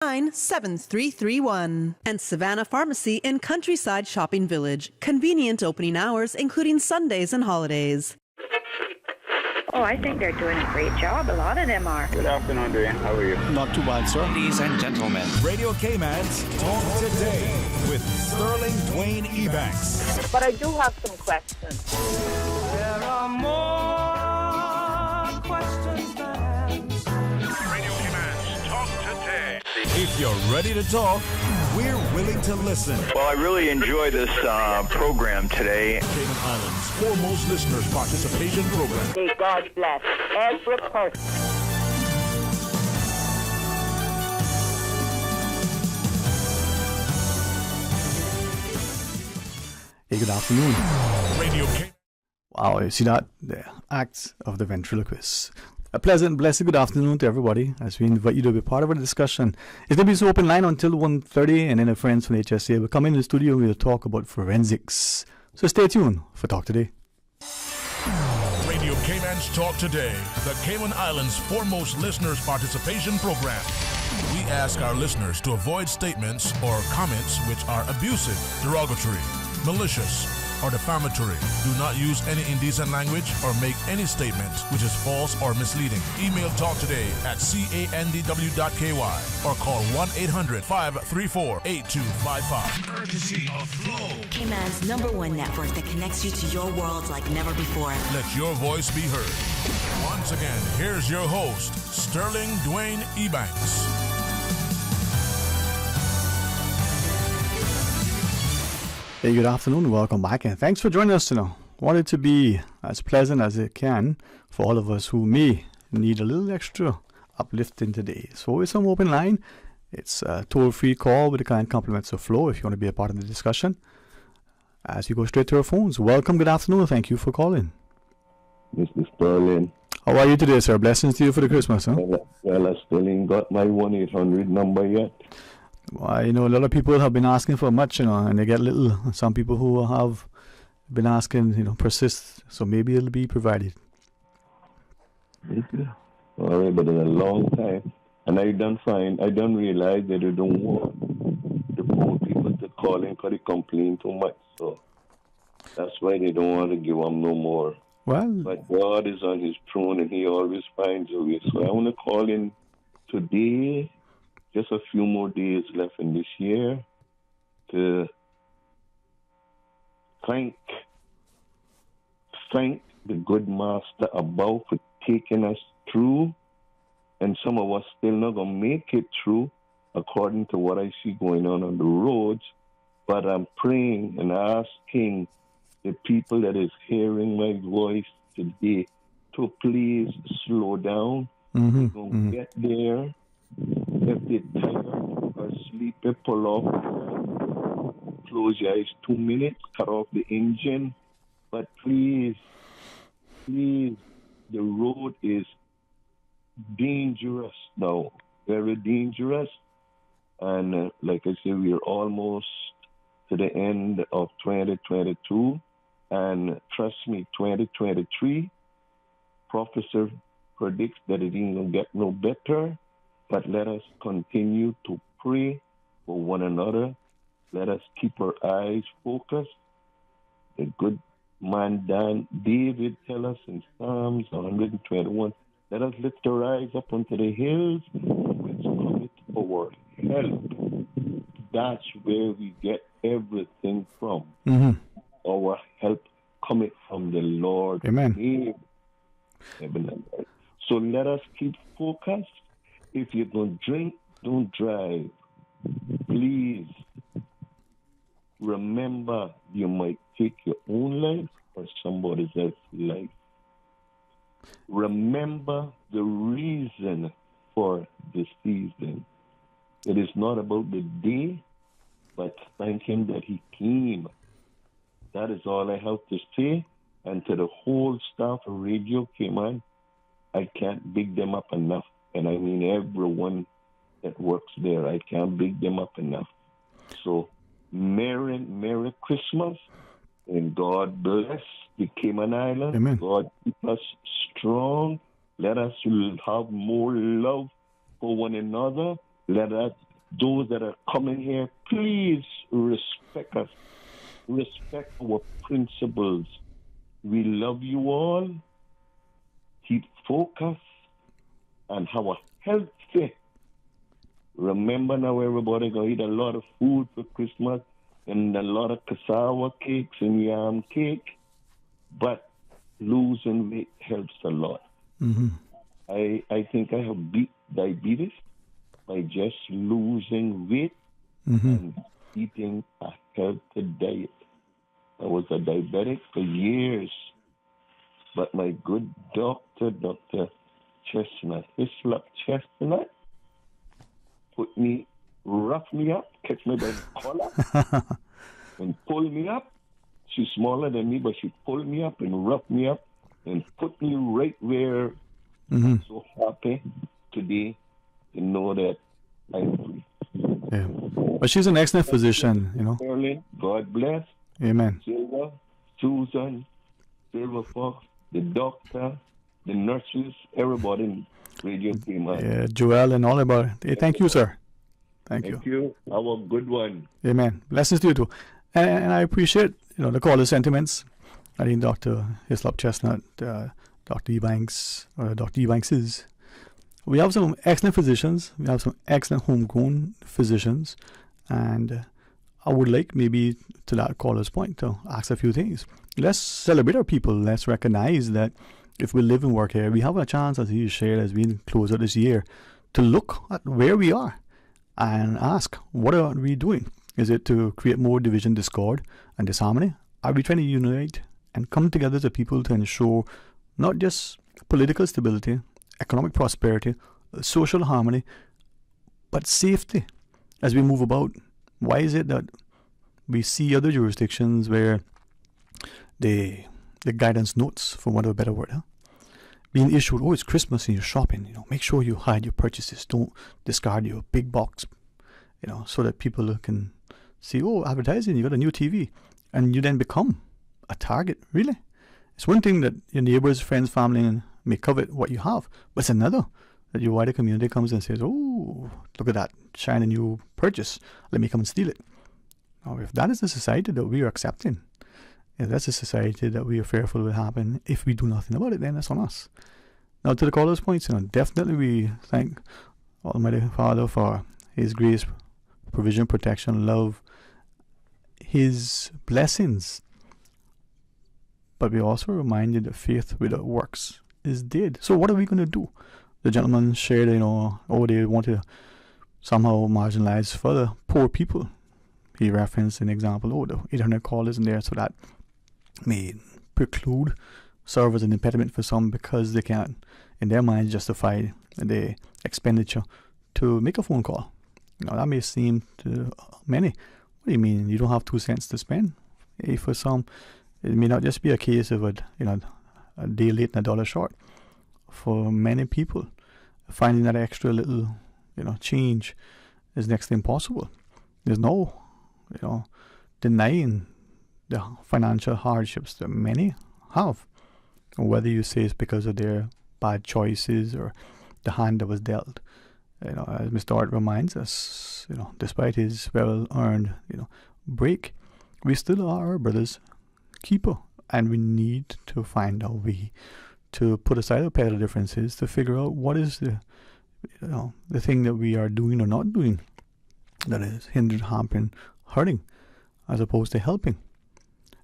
7331 and Savannah Pharmacy in Countryside Shopping Village. Convenient opening hours, including Sundays and holidays. Oh, I think they're doing a great job. A lot of them are. Good afternoon, Dwayne. How are you? Not too bad, sir. Ladies and gentlemen, Radio Cayman's Talk Today with Sterling Dwayne Ebanks. But I do have some questions. There are more questions than answers. Radio Cayman's Talk Today. If you're ready to talk, we're willing to listen. Well, I really enjoy this program today. Cayman Islands' foremost listeners participation program. May God bless every person. Hey, good afternoon. Radio Cayman. Wow, you see that? The acts of the ventriloquist. A pleasant, blessed good afternoon to everybody as we invite you to be part of our discussion. It's going to be this open line until 1:30, and then our friends from HSA will come in the studio and we'll talk about forensics. So stay tuned for Talk Today. Radio Cayman's Talk Today, the Cayman Islands' foremost listeners participation program. We ask our listeners to avoid statements or comments which are abusive, derogatory, malicious, or defamatory. Do not use any indecent language or make any statement which is false or misleading. Email talktoday@candw.ky or call 1-800-534-8255. Courtesy of Flow. Cayman's #1 network that connects you to your world like never before. Let your voice be heard. Once again, here's your host, Sterling Dwayne Ebanks. Hey, good afternoon. Welcome back, and thanks for joining us. Want it to be as pleasant as it can for all of us who may need a little extra uplifting today. So it's some open line. It's a toll-free call with the kind compliments of Flow if you want to be a part of the discussion. As we go straight to our phones, welcome, good afternoon. Thank you for calling. Mr. Sterling. How are you today, sir? Blessings to you for the Christmas, huh? Well, I still ain't got my 1-800 number yet. Well, a lot of people have been asking for much, and they get little. Some people who have been asking, persist. So maybe it'll be provided. All right, but in a long time. And I don't realize that they don't want the poor people to call in because they complain too much. So that's why they don't want to give them no more. Well, but God is on his throne and he always finds a way. So I want to call in today. Just a few more days left in this year to thank the good master above for taking us through, and some of us still not going to make it through according to what I see going on the roads, but I'm praying and asking the people that is hearing my voice today to please slow down. We're going to get there. If they're tired or sleepy, pull off, close your eyes 2 minutes, cut off the engine. But please, the road is dangerous now, very dangerous. And like I said, we're almost to the end of 2022. And trust me, 2023, Professor predicts that it ain't going to get no better. But let us continue to pray for one another. Let us keep our eyes focused. The good man David tells us in Psalms 121, let us lift our eyes up unto the hills, which cometh our help. That's where we get everything from. Our help cometh from the Lord. Amen. So let us keep focused. If you're going to drink, don't drive. Please remember you might take your own life or somebody else's life. Remember the reason for the season. It is not about the day, but thank him that he came. That is all I have to say. And to the whole staff of Radio Cayman, I can't big them up enough. And I mean everyone that works there. I can't big them up enough. So, Merry Christmas, and God bless the Cayman Islands. Amen. God keep us strong. Let us have more love for one another. Let us those that are coming here, please respect us. Respect our principles. We love you all. Keep focused and have a healthy. Remember now, everybody gonna eat a lot of food for Christmas and a lot of cassava cakes and yam cake, but losing weight helps a lot. Mm-hmm. I think I have beat diabetes by just losing weight and eating a healthy diet. I was a diabetic for years, but my good doctor, Dr. Chestnut, Hislop Chestnut, rough me up, catch me by the collar, and pull me up. She's smaller than me, but she pulled me up and roughed me up and put me right where I'm so happy today to know that I'm free. Yeah. But she's an excellent physician, you know. Carolyn, God bless. Amen. Silver, Susan, Silver Fox, the doctor, the nurses, everybody in Radio Cayman. Yeah, Joel and all about it. Hey, thank you, sir. Thank you. Thank you. Have a good one. Amen. Blessings to you too. And I appreciate, the caller's sentiments. I think Dr. Hislop Chestnut, Dr. EBANKS, or Dr. EBANKS is. We have some excellent physicians. We have some excellent homegrown physicians. And I would like, maybe to that caller's point, to ask a few things. Let's celebrate our people. Let's recognize that if we live and work here, we have a chance, as he shared as we close out this year, to look at where we are and ask, what are we doing? Is it to create more division, discord, and disharmony? Are we trying to unite and come together as a people to ensure not just political stability, economic prosperity, social harmony, but safety as we move about? Why is it that we see other jurisdictions where the guidance notes, for want of a better word, being issued, it's Christmas and you're shopping, make sure you hide your purchases, don't discard your big box, so that people can see, advertising, you got a new TV, and you then become a target. Really? It's one thing that your neighbors, friends, family may covet what you have, but it's another that your wider community comes and says, look at that shiny new purchase, let me come and steal it. Now, if that is the society that we are accepting, if that's a society that we are fearful will happen if we do nothing about it, then that's on us. Now, to the caller's points, definitely we thank Almighty Father for His grace, provision, protection, love, His blessings. But we also reminded that faith without works is dead. So what are we going to do? The gentleman shared, they want to somehow marginalize further poor people. He referenced an example, the 800 callers in there, so that may preclude, serve as an impediment for some because they can't, in their minds, justify the expenditure to make a phone call. That may seem to many, what do you mean, you don't have 2 cents to spend? For some, it may not just be a case of a day late and $1 short. For many people, finding that extra little, change is next to impossible. There's no, denying the financial hardships that many have. Whether you say it's because of their bad choices or the hand that was dealt. As Mr. Art reminds us, despite his well-earned, break, we still are our brother's keeper. And we need to find a way to put aside our petty differences to figure out what is the thing that we are doing or not doing that is hindering, hampering, hurting, as opposed to helping.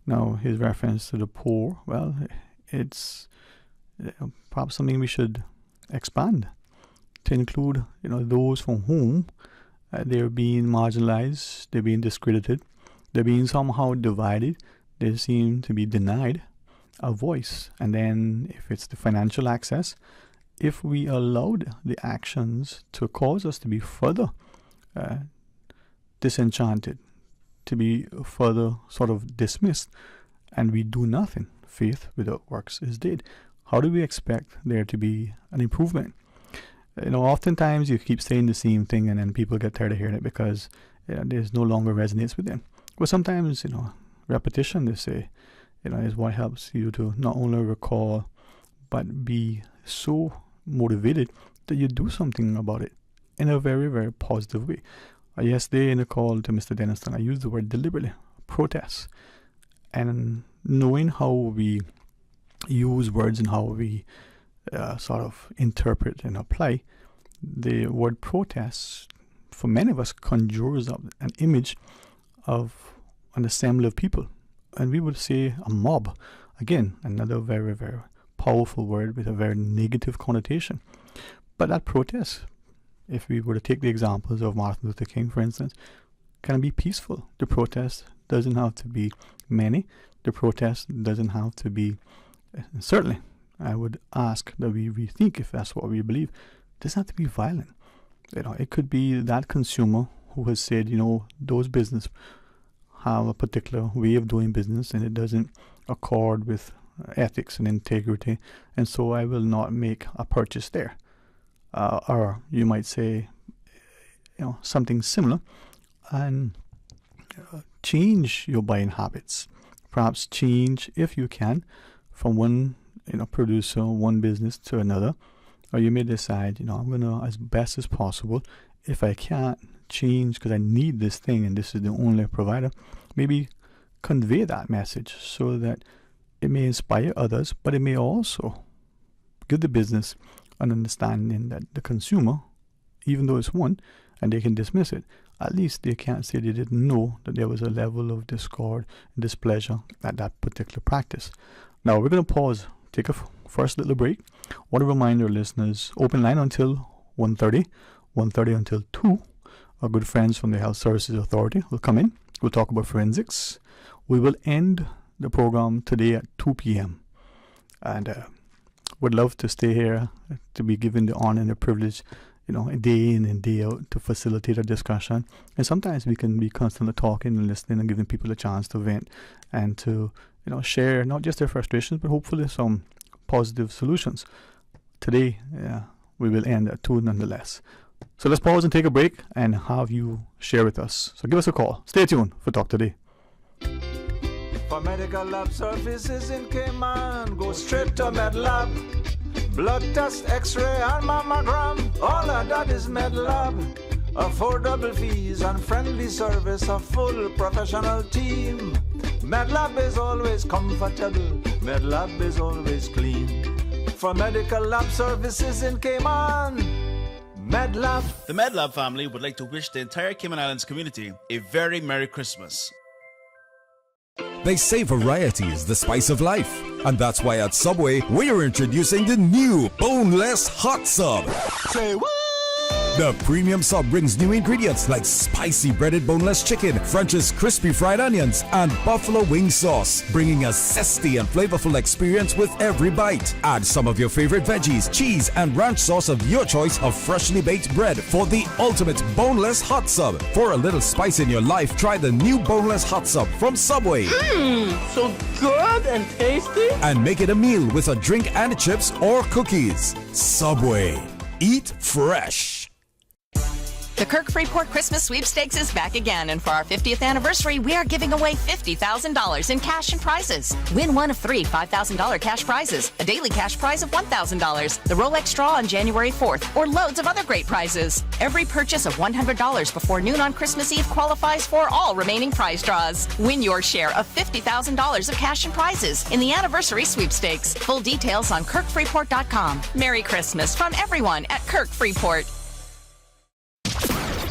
Now, his reference to the poor, well, it's perhaps something we should expand to include, those from whom they're being marginalized, they're being discredited, they're being somehow divided, they seem to be denied a voice. And then if it's the financial access, if we allowed the actions to cause us to be further disenchanted, to be further sort of dismissed, and we do nothing, faith without works is dead. How do we expect there to be an improvement? Oftentimes you keep saying the same thing and then people get tired of hearing it because there's no longer resonates with them. But sometimes, repetition, they say, is what helps you to not only recall, but be so motivated that you do something about it in a very, very positive way. Yesterday in a call to Mr. Denniston, I used the word deliberately, protest. And knowing how we use words and how we sort of interpret and apply, the word protest, for many of us, conjures up an image of an assembly of people. And we would say a mob. Again, another very, very powerful word with a very negative connotation. But that protest, if we were to take the examples of Martin Luther King, for instance, can be peaceful. The protest doesn't have to be many. The protest doesn't have to be, certainly, I would ask that we rethink if that's what we believe. It doesn't have to be violent. It could be that consumer who has said, those business have a particular way of doing business and it doesn't accord with ethics and integrity, and so I will not make a purchase there. Or you might say, something similar, and change your buying habits. Perhaps change, if you can, from one producer, one business to another. Or you may decide, I'm gonna, as best as possible, if I can't change because I need this thing and this is the only provider, maybe convey that message so that it may inspire others, but it may also give the business an understanding that the consumer, even though it's one and they can dismiss it, at least they can't say they didn't know that there was a level of discord and displeasure at that particular practice. Now we're going to pause, take a first little break. I want to remind our listeners, open line until 1:30, 1:30 until 2. Our good friends from the Health Services Authority will come in. We'll talk about forensics. We will end the program today at 2 p.m. And would love to stay here to be given the honor and the privilege, day in and day out to facilitate a discussion. And sometimes we can be constantly talking and listening and giving people a chance to vent and to, share not just their frustrations, but hopefully some positive solutions. Today, we will end at 2 nonetheless. So let's pause and take a break and have you share with us. So give us a call. Stay tuned for Talk Today. For medical lab services in Cayman, go straight to MedLab. Blood test, x-ray and mammogram, all of that is MedLab. Affordable fees and friendly service, a full professional team. MedLab is always comfortable, MedLab is always clean. For medical lab services in Cayman, MedLab. The MedLab family would like to wish the entire Cayman Islands community a very Merry Christmas. They say variety is the spice of life. And that's why at Subway, we are introducing the new Boneless Hot Sub. Say what? The premium sub brings new ingredients like spicy breaded boneless chicken, French's crispy fried onions, and buffalo wing sauce, bringing a zesty and flavorful experience with every bite. Add some of your favorite veggies, cheese, and ranch sauce of your choice of freshly baked bread for the ultimate boneless hot sub. For a little spice in your life, try the new boneless hot sub from Subway. So good and tasty. And make it a meal with a drink and chips or cookies. Subway. Eat fresh. The Kirk Freeport Christmas Sweepstakes is back again, and for our 50th anniversary, we are giving away $50,000 in cash and prizes. Win one of three $5,000 cash prizes, a daily cash prize of $1,000, the Rolex draw on January 4th, or loads of other great prizes. Every purchase of $100 before noon on Christmas Eve qualifies for all remaining prize draws. Win your share of $50,000 of cash and prizes in the Anniversary Sweepstakes. Full details on KirkFreeport.com. Merry Christmas from everyone at Kirk Freeport.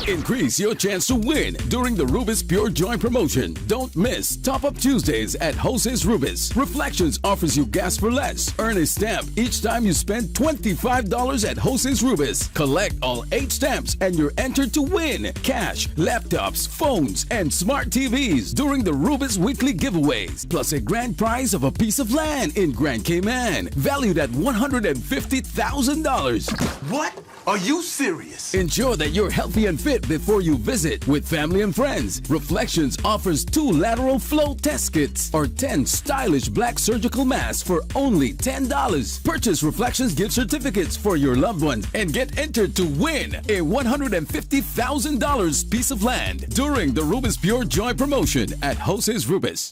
Increase your chance to win during the Rubis Pure Joy promotion. Don't miss Top Up Tuesdays at Jose's Rubis. Reflections offers you gas for less. Earn a stamp each time you spend $25 at Jose's Rubis. Collect all 8 stamps and you're entered to win cash, laptops, phones, and smart TVs during the Rubis weekly giveaways. Plus a grand prize of a piece of land in Grand Cayman, valued at $150,000. What? Are you serious? Ensure that you're healthy and fit before you visit with family and friends. Reflections offers 2 lateral flow test kits or 10 stylish black surgical masks for only $10. Purchase Reflections gift certificates for your loved ones and get entered to win a $150,000 piece of land during the Rubis Pure Joy promotion at Jose's Rubis.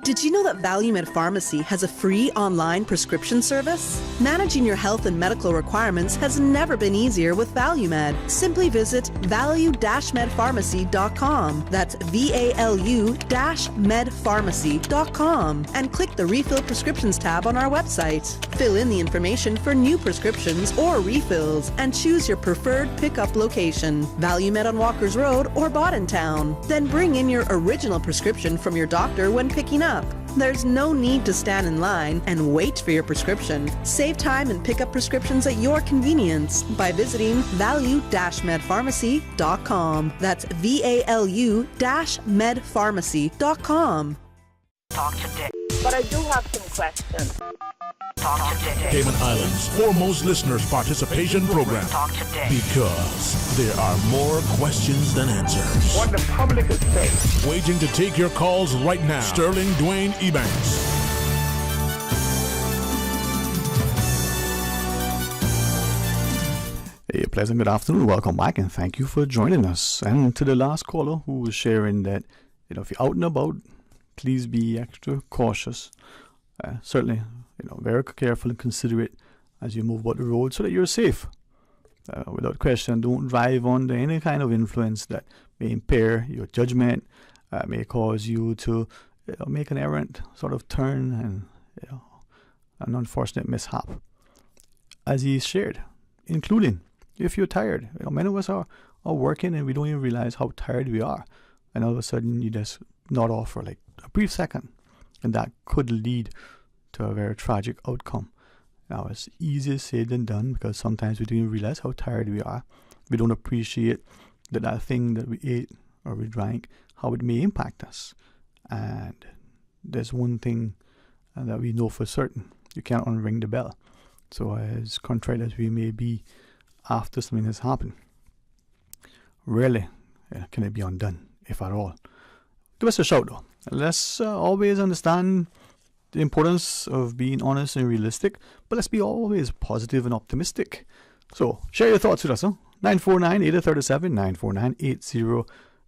Did you know that ValueMed Pharmacy has a free online prescription service? Managing your health and medical requirements has never been easier with ValueMed. Simply visit value-medpharmacy.com. That's VALU-medpharmacy.com and click the Refill Prescriptions tab on our website. Fill in the information for new prescriptions or refills and choose your preferred pickup location, ValueMed on Walker's Road or Town. Then bring in your original prescription from your doctor when picking up. There's no need to stand in line and wait for your prescription. Save time and pick up prescriptions at your convenience by visiting value-medpharmacy.com. That's VALU-medpharmacy.com. Talk today. But I do have some questions. Talk today. Cayman Islands' foremost listeners participation program. Talk today. Because there are more questions than answers. What the public is saying. Waiting to take your calls right now. Sterling Dwayne EBANKS. A pleasant good afternoon. Welcome back and thank you for joining us. And to the last caller who was sharing that, if you're out and about, please be extra cautious. Certainly, very careful and considerate as you move about the road so that you're safe. Without question, don't drive under any kind of influence that may impair your judgment, may cause you to make an errant sort of turn and an unfortunate mishap. As he shared, including if you're tired. Many of us are working and we don't even realize how tired we are. And all of a sudden you just nod off for like a brief second. And that could lead to a very tragic outcome. Now, it's easier said than done because sometimes we don't even realize how tired we are. We don't appreciate that thing that we ate or we drank, how it may impact us. And there's one thing that we know for certain. You can't unring the bell. So as contrary as we may be after something has happened, rarely can it be undone, if at all. Give us a shout though. Let's always understand the importance of being honest and realistic, but let's be always positive and optimistic. So share your thoughts with us, 949-8037,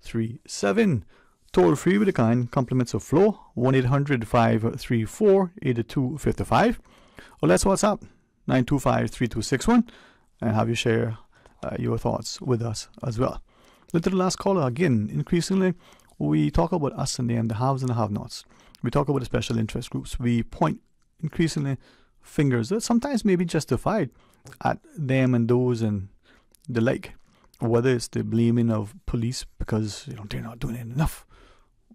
949-8037. Toll free with the kind compliments of flow, 1-800-534-8255. Or let's WhatsApp 925-3261 and have you share your thoughts with us as well. Then to the last caller, again, increasingly we talk about us and them, the haves and the have-nots. We talk about the special interest groups. We point increasingly fingers that sometimes may be justified at them and those and the like. Whether it's the blaming of police because they're not doing enough.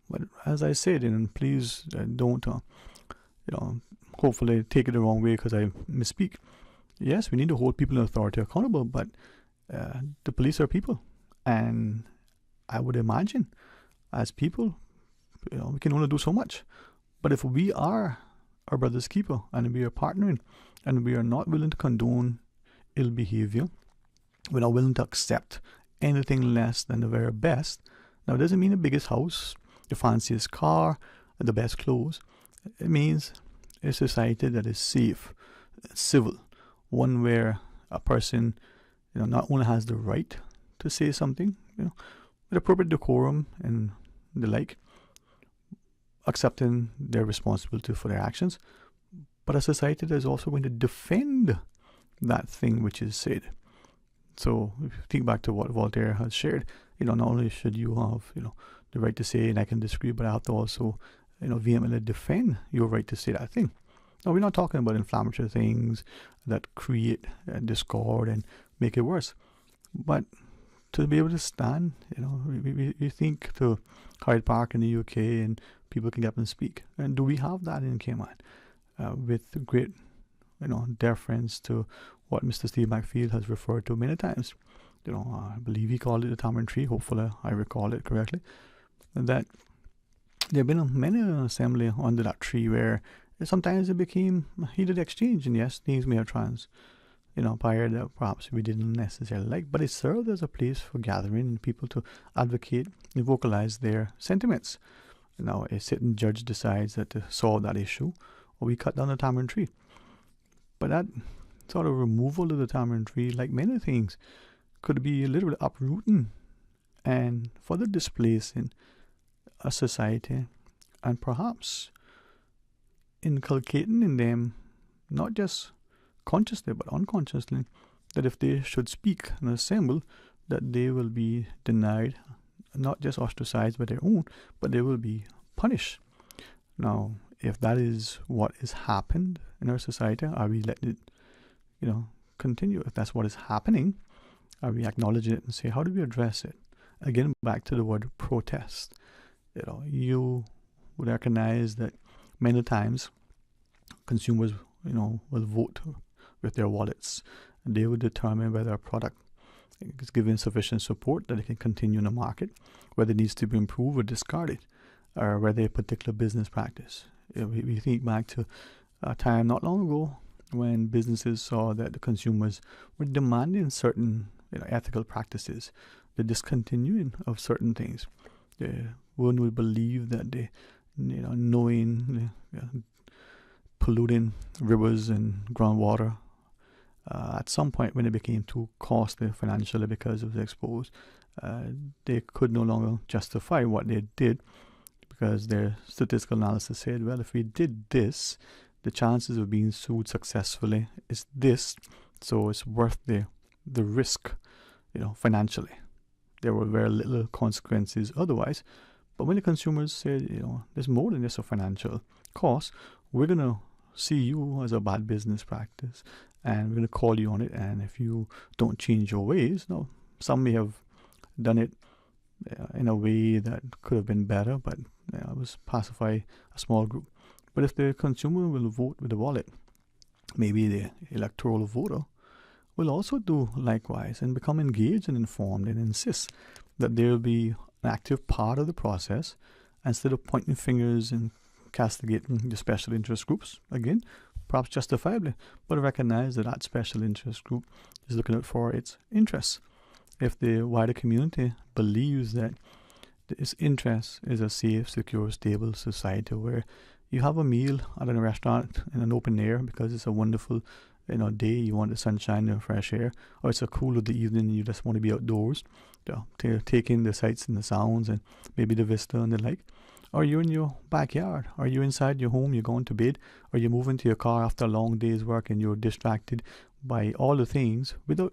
But as I said, and please don't hopefully take it the wrong way because I misspeak. Yes, we need to hold people in authority accountable, but the police are people, and I would imagine as people, we can only do so much. But if we are our brother's keeper and we are partnering and we are not willing to condone ill behavior, we're not willing to accept anything less than the very best. Now, it doesn't mean the biggest house, the fanciest car, the best clothes. It means a society that is safe, civil, one where a person, not only has the right to say something, with appropriate decorum and the like, accepting their responsibility for their actions, but a society that is also going to defend that thing which is said. So if you think back to what Voltaire has shared, not only should you have, the right to say, and I can disagree, but I have to also, vehemently defend your right to say that thing. Now, we're not talking about inflammatory things that create discord and make it worse. But to be able to stand, we think to Hyde Park in the UK and people can get up and speak. And do we have that in Cayman? With great, deference to what Mr. Steve McField has referred to many times. I believe he called it the tamarind tree. Hopefully I recall it correctly. And that there have been many assembly under that tree where sometimes it became a heated exchange. And yes, things may have transpired that perhaps we didn't necessarily like, but it served as a place for gathering and people to advocate and vocalize their sentiments. Now, a sitting judge decides that to solve that issue, or we cut down the tamarind tree. But that sort of removal of the tamarind tree, like many things, could be a little bit uprooting and further displacing a society and perhaps inculcating in them, not just consciously but unconsciously, that if they should speak and assemble, that they will be denied, not just ostracized by their own, but they will be punished. Now, if that is what is happened in our society, are we letting it, continue? If that's what is happening, are we acknowledging it and say, how do we address it? Again, back to the word protest. You would recognize that many times consumers, will vote with their wallets. And they will determine whether a product is given sufficient support that it can continue in the market, whether it needs to be improved or discarded, or whether a particular business practice. We think back to a time not long ago when businesses saw that the consumers were demanding certain ethical practices, the discontinuing of certain things. One would believe that they, knowing polluting rivers and groundwater, at some point when it became too costly financially because it was exposed, they could no longer justify what they did, because their statistical analysis said, well, if we did this, the chances of being sued successfully is this, so it's worth the risk, financially. There were very little consequences otherwise. But when the consumers said, there's more than just a financial cost, we're going to see you as a bad business practice, and we're going to call you on it, and if you don't change your ways, some may have done it in a way that could have been better, but it was pacify a small group. But if the consumer will vote with the wallet, maybe the electoral voter will also do likewise and become engaged and informed and insist that there will be an active part of the process, instead of pointing fingers and castigating the special interest groups, again, perhaps justifiably, but recognize that that special interest group is looking out for its interests. If the wider community believes that its interest is a safe, secure, stable society where you have a meal at a restaurant in an open air because it's a wonderful day, you want the sunshine and fresh air, or it's a cool of the evening and you just want to be outdoors, take in the sights and the sounds and maybe the vista and the like, or you're in your backyard, or you're inside your home, you're going to bed, or you move into your car after a long day's work and you're distracted by all the things without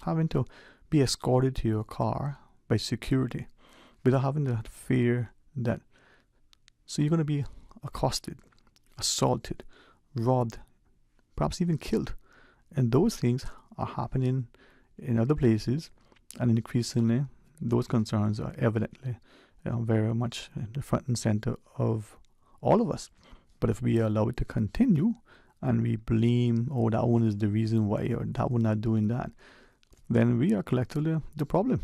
having to be escorted to your car by security, without having to fear that, so you're going to be accosted, assaulted, robbed, perhaps even killed. And those things are happening in other places, and increasingly those concerns are evidently very much in the front and center of all of us. But if we allow it to continue and we blame, that one is the reason why, or that one not doing that, then we are collectively the problem.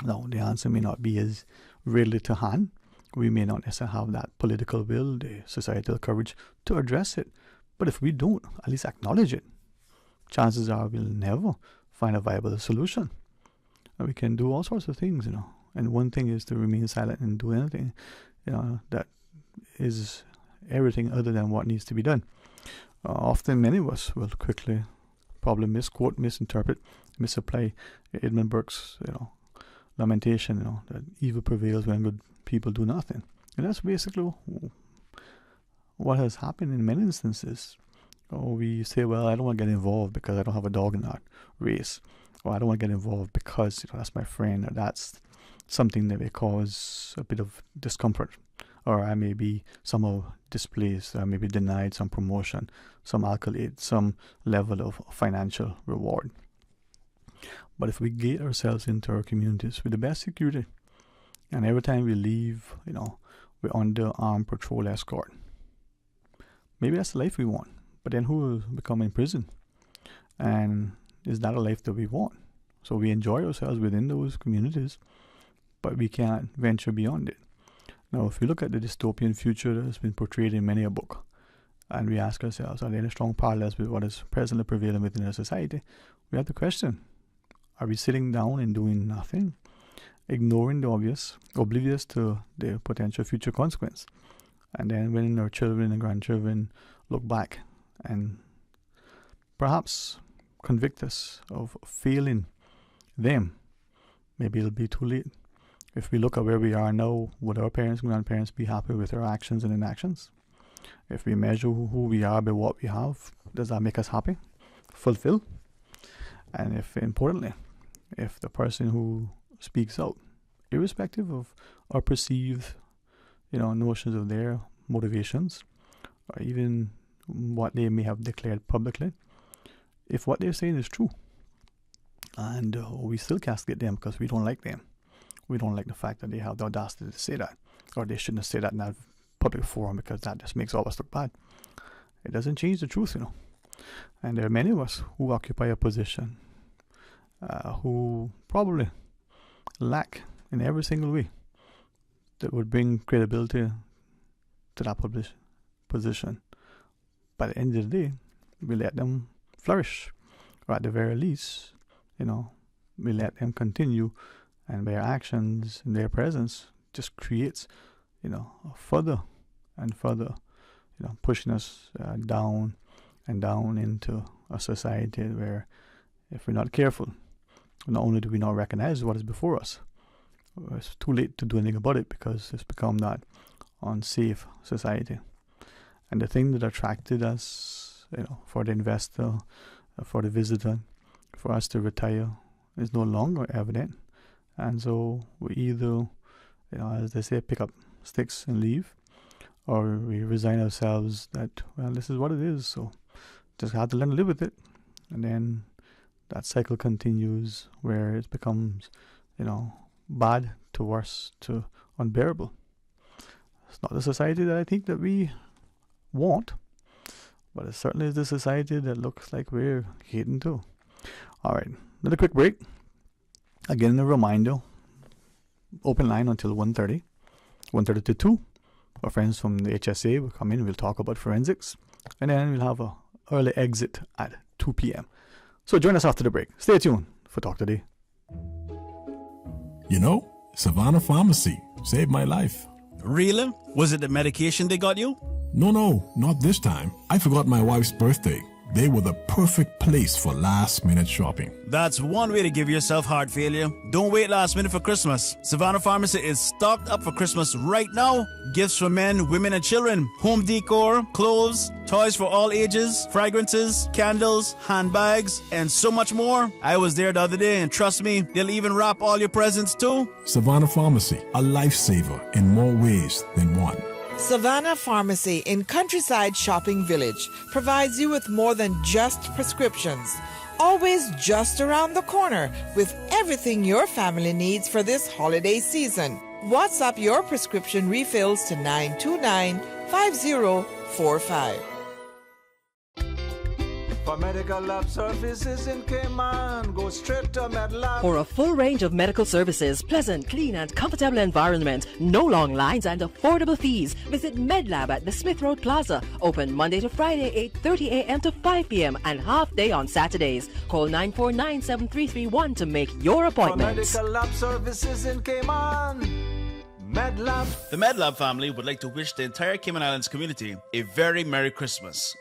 Now, the answer may not be as readily to hand. We may not necessarily have that political will, the societal courage to address it. But if we don't at least acknowledge it, chances are we'll never find a viable solution. And we can do all sorts of things, And one thing is to remain silent and do anything, that is everything other than what needs to be done. Often many of us will quickly probably misquote, misinterpret, misapply Edmund Burke's, lamentation, that evil prevails when good people do nothing. And that's basically what has happened in many instances. We say, well, I don't want to get involved because I don't have a dog in that race. Or I don't want to get involved because that's my friend, or that's something that may cause a bit of discomfort. Or I may be somehow displaced, I may be denied some promotion, some accolade, some level of financial reward. But if we gate ourselves into our communities with the best security, and every time we leave, we're under armed patrol escort, maybe that's the life we want. But then who will become in prison? And is that a life that we want? So we enjoy ourselves within those communities, but we can't venture beyond it. Now, if we look at the dystopian future that's been portrayed in many a book, and we ask ourselves, are there any strong parallels with what is presently prevailing within our society? We have to question, are we sitting down and doing nothing, ignoring the obvious, oblivious to the potential future consequence? And then when our children and grandchildren look back and perhaps convict us of failing them, maybe it'll be too late. If we look at where we are now, would our parents and grandparents be happy with our actions and inactions? If we measure who we are by what we have, does that make us happy, fulfilled? And if, importantly, if the person who speaks out, irrespective of our perceived, notions of their motivations, or even what they may have declared publicly, if what they're saying is true, and we still castigate them because we don't like them, we don't like the fact that they have the audacity to say that, or they shouldn't have said that in that public forum because that just makes all of us look bad. It doesn't change the truth, And there are many of us who occupy a position who probably lack in every single way that would bring credibility to that position. By the end of the day, we let them flourish, or at the very least, we let them continue, and their actions and their presence just creates, further and further, pushing us down and down into a society where, if we're not careful, not only do we not recognize what is before us, it's too late to do anything about it because it's become that unsafe society. And the thing that attracted us, for the investor, for the visitor, for us to retire, is no longer evident. And so we either, as they say, pick up sticks and leave, or we resign ourselves that, well, this is what it is, so just have to learn to live with it. And then that cycle continues where it becomes, bad to worse to unbearable. It's not the society that I think that we want, but it certainly is the society that looks like we're heading to. All right, another quick break. Again, a reminder, open line until 1:30 to 2. Our friends from the HSA will come in, we'll talk about forensics, and then we'll have a early exit at 2 p.m. So join us after the break. Stay tuned for Talk Today. Savannah Pharmacy saved my life. Really? Was it the medication they got you? No, not this time. I forgot my wife's birthday. They were the perfect place for last-minute shopping. That's one way to give yourself heart failure. Don't wait last minute for Christmas. Savannah Pharmacy is stocked up for Christmas right now. Gifts for men, women, and children. Home decor, clothes, toys for all ages, fragrances, candles, handbags, and so much more. I was there the other day, and trust me, they'll even wrap all your presents too. Savannah Pharmacy, a lifesaver in more ways than one. Savannah Pharmacy in Countryside Shopping Village provides you with more than just prescriptions. Always just around the corner with everything your family needs for this holiday season. WhatsApp your prescription refills to 929-5045. For medical lab services in Cayman, go straight to MedLab. For a full range of medical services, pleasant, clean and comfortable environment, no long lines and affordable fees, visit MedLab at the Smith Road Plaza. Open Monday to Friday, 8:30 a.m. to 5 p.m. and half day on Saturdays. Call 949-7331 to make your appointment. For medical lab services in Cayman, MedLab. The MedLab family would like to wish the entire Cayman Islands community a very Merry Christmas.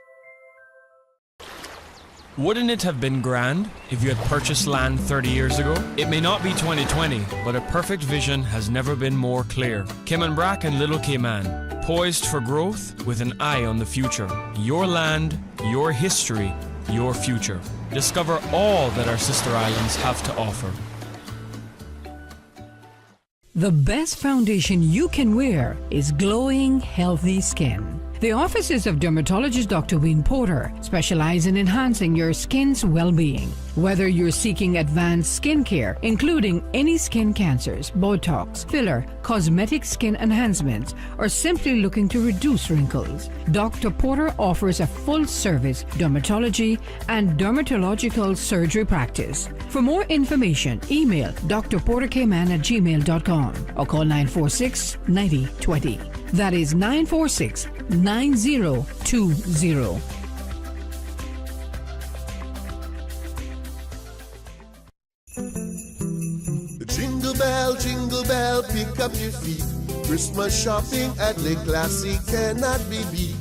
Wouldn't it have been grand if you had purchased land 30 years ago? It may not be 2020, but a perfect vision has never been more clear. Cayman Brac and Little Cayman, poised for growth with an eye on the future. Your land, your history, your future. Discover all that our sister islands have to offer. The best foundation you can wear is glowing, healthy skin. The offices of dermatologist Dr. Wayne Porter specialize in enhancing your skin's well-being. Whether you're seeking advanced skin care, including any skin cancers, Botox, filler, cosmetic skin enhancements, or simply looking to reduce wrinkles, Dr. Porter offers a full-service dermatology and dermatological surgery practice. For more information, email drportercayman@gmail.com or call 946-9020. That is 946-9020. Jingle bell, pick up your feet. Christmas shopping at Le Classic cannot be beat.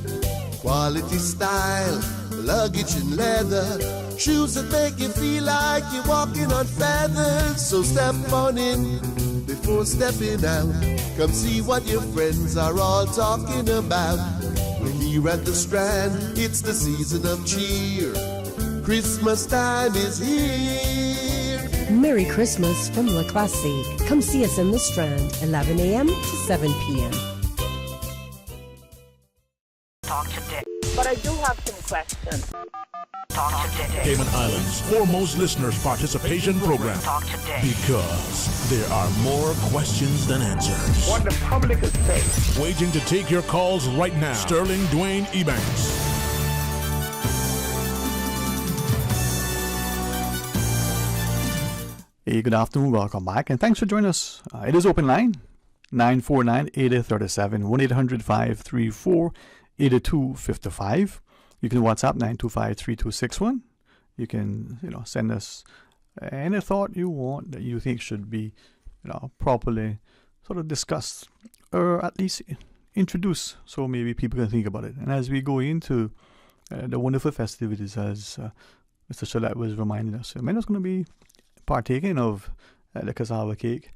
Quality style, luggage and leather, shoes that make you feel like you're walking on feathers. So step on in before stepping out. Come see what your friends are all talking about. When Here at the Strand, it's the season of cheer. Christmas time is here. Merry Christmas from Le Classique. Come see us in the Strand, 11 a.m. to 7 p.m. Talk to Dick. But I do have some questions. Talk to Dick. Cayman Islands' foremost listeners participation program. Talk to Dick. Because there are more questions than answers. What the public is saying. Waiting to take your calls right now. Sterling Dwayne EBANKS. Hey, good afternoon, welcome back, and thanks for joining us. It is open line, 949-8037, 1-800-534-8255. You can WhatsApp 925-3261. You can, send us any thought you want that you think should be, properly sort of discussed, or at least introduced, so maybe people can think about it. And as we go into the wonderful festivities, as Mr. Shalette was reminding us, Mena's going to be partaking of the cassava cake.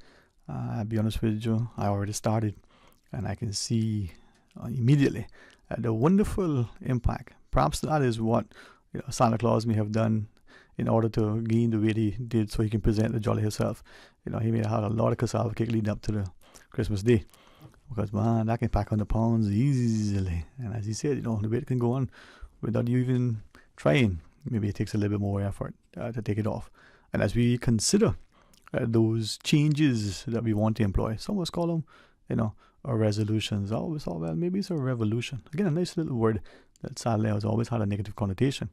I'll be honest with you, I already started, and I can see immediately the wonderful impact. Perhaps that is what Santa Claus may have done in order to gain the weight he did, so he can present the jolly himself. He may have had a lot of cassava cake leading up to the Christmas day, because man, that can pack on the pounds easily. And as he said, the weight can go on without you even trying. Maybe it takes a little bit more effort to take it off. And as we consider those changes that we want to employ, some of us call them, our resolutions. I always thought, well, maybe it's a revolution. Again, a nice little word that sadly has always had a negative connotation.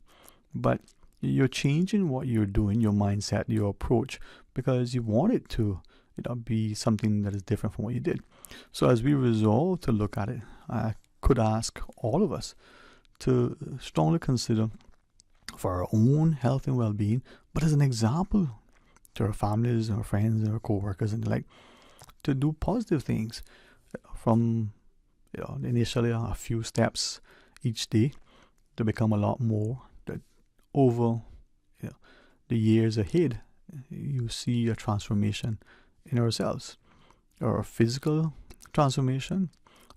But you're changing what you're doing, your mindset, your approach, because you want it to be something that is different from what you did. So as we resolve to look at it, I could ask all of us to strongly consider, for our own health and well-being, but as an example to our families, our friends, our co-workers, and the like, to do positive things from initially a few steps each day to become a lot more. That over the years ahead, you see a transformation in ourselves, our physical transformation,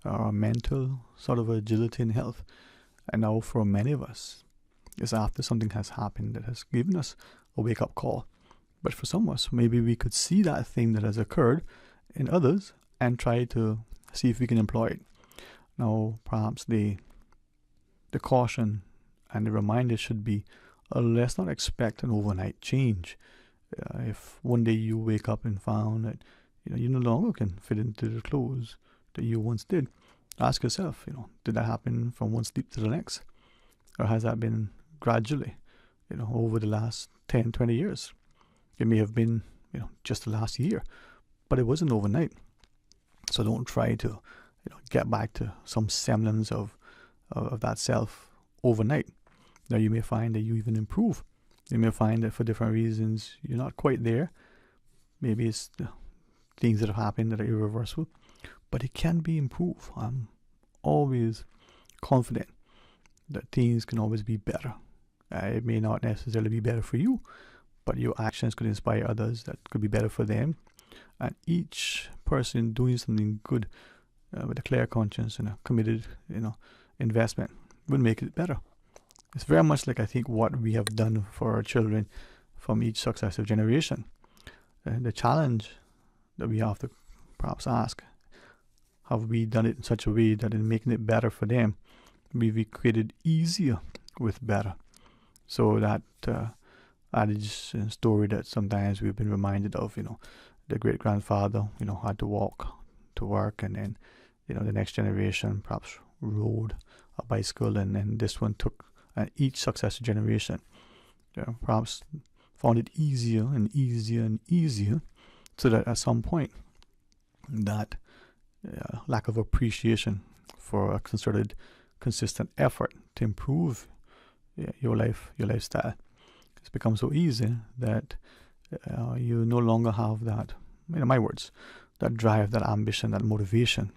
our mental sort of agility and health. And now for many of us, it's after something has happened that has given us a wake-up call. But for some of us, maybe we could see that thing that has occurred in others and try to see if we can employ it. Now, perhaps the caution and the reminder should be, let's not expect an overnight change. If one day you wake up and found that you no longer can fit into the clothes that you once did, ask yourself, did that happen from one sleep to the next? Or has that been gradually, over the last 10, 20 years? It may have been, just the last year, but it wasn't overnight. So don't try to, get back to some semblance of that self overnight. Now you may find that you even improve. You may find that for different reasons you're not quite there. Maybe it's the things that have happened that are irreversible, but it can be improved. I'm always confident that things can always be better. It may not necessarily be better for you, but your actions could inspire others that could be better for them. And each person doing something good with a clear conscience and a committed, investment would make it better. It's very much like I think what we have done for our children from each successive generation. The challenge that we have to perhaps ask, have we done it in such a way that in making it better for them, we've created easier with better? So that adage and story that sometimes we've been reminded of, the great-grandfather, had to walk to work, and then, the next generation perhaps rode a bicycle, and then this one took, and each successive generation perhaps found it easier and easier and easier, so that at some point that lack of appreciation for a concerted, consistent effort to improve your lifestyle, it's become so easy that you no longer have that, in my words, that drive, that ambition, that motivation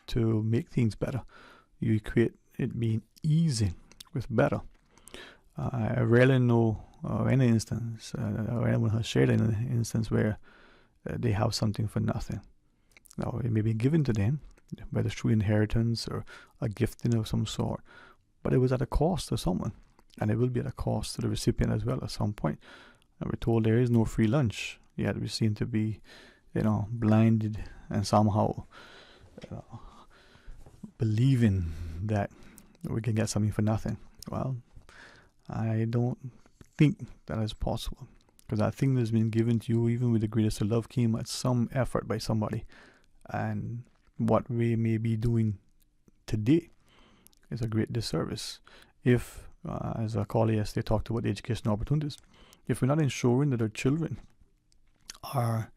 to make things better. You create it being easy with better. I rarely know any instance, or anyone has shared an instance where they have something for nothing. Now, it may be given to them, whether through inheritance or a gifting of some sort. But it was at a cost to someone, and it will be at a cost to the recipient as well at some point. And we're told there is no free lunch, yet we seem to be, blinded and somehow believing that we can get something for nothing. Well, I don't think that is possible, because that thing that's been given to you, even with the greatest of love, came at some effort by somebody. And what we may be doing today is a great disservice if, as our colleague yesterday talked about the education opportunities, if we're not ensuring that our children are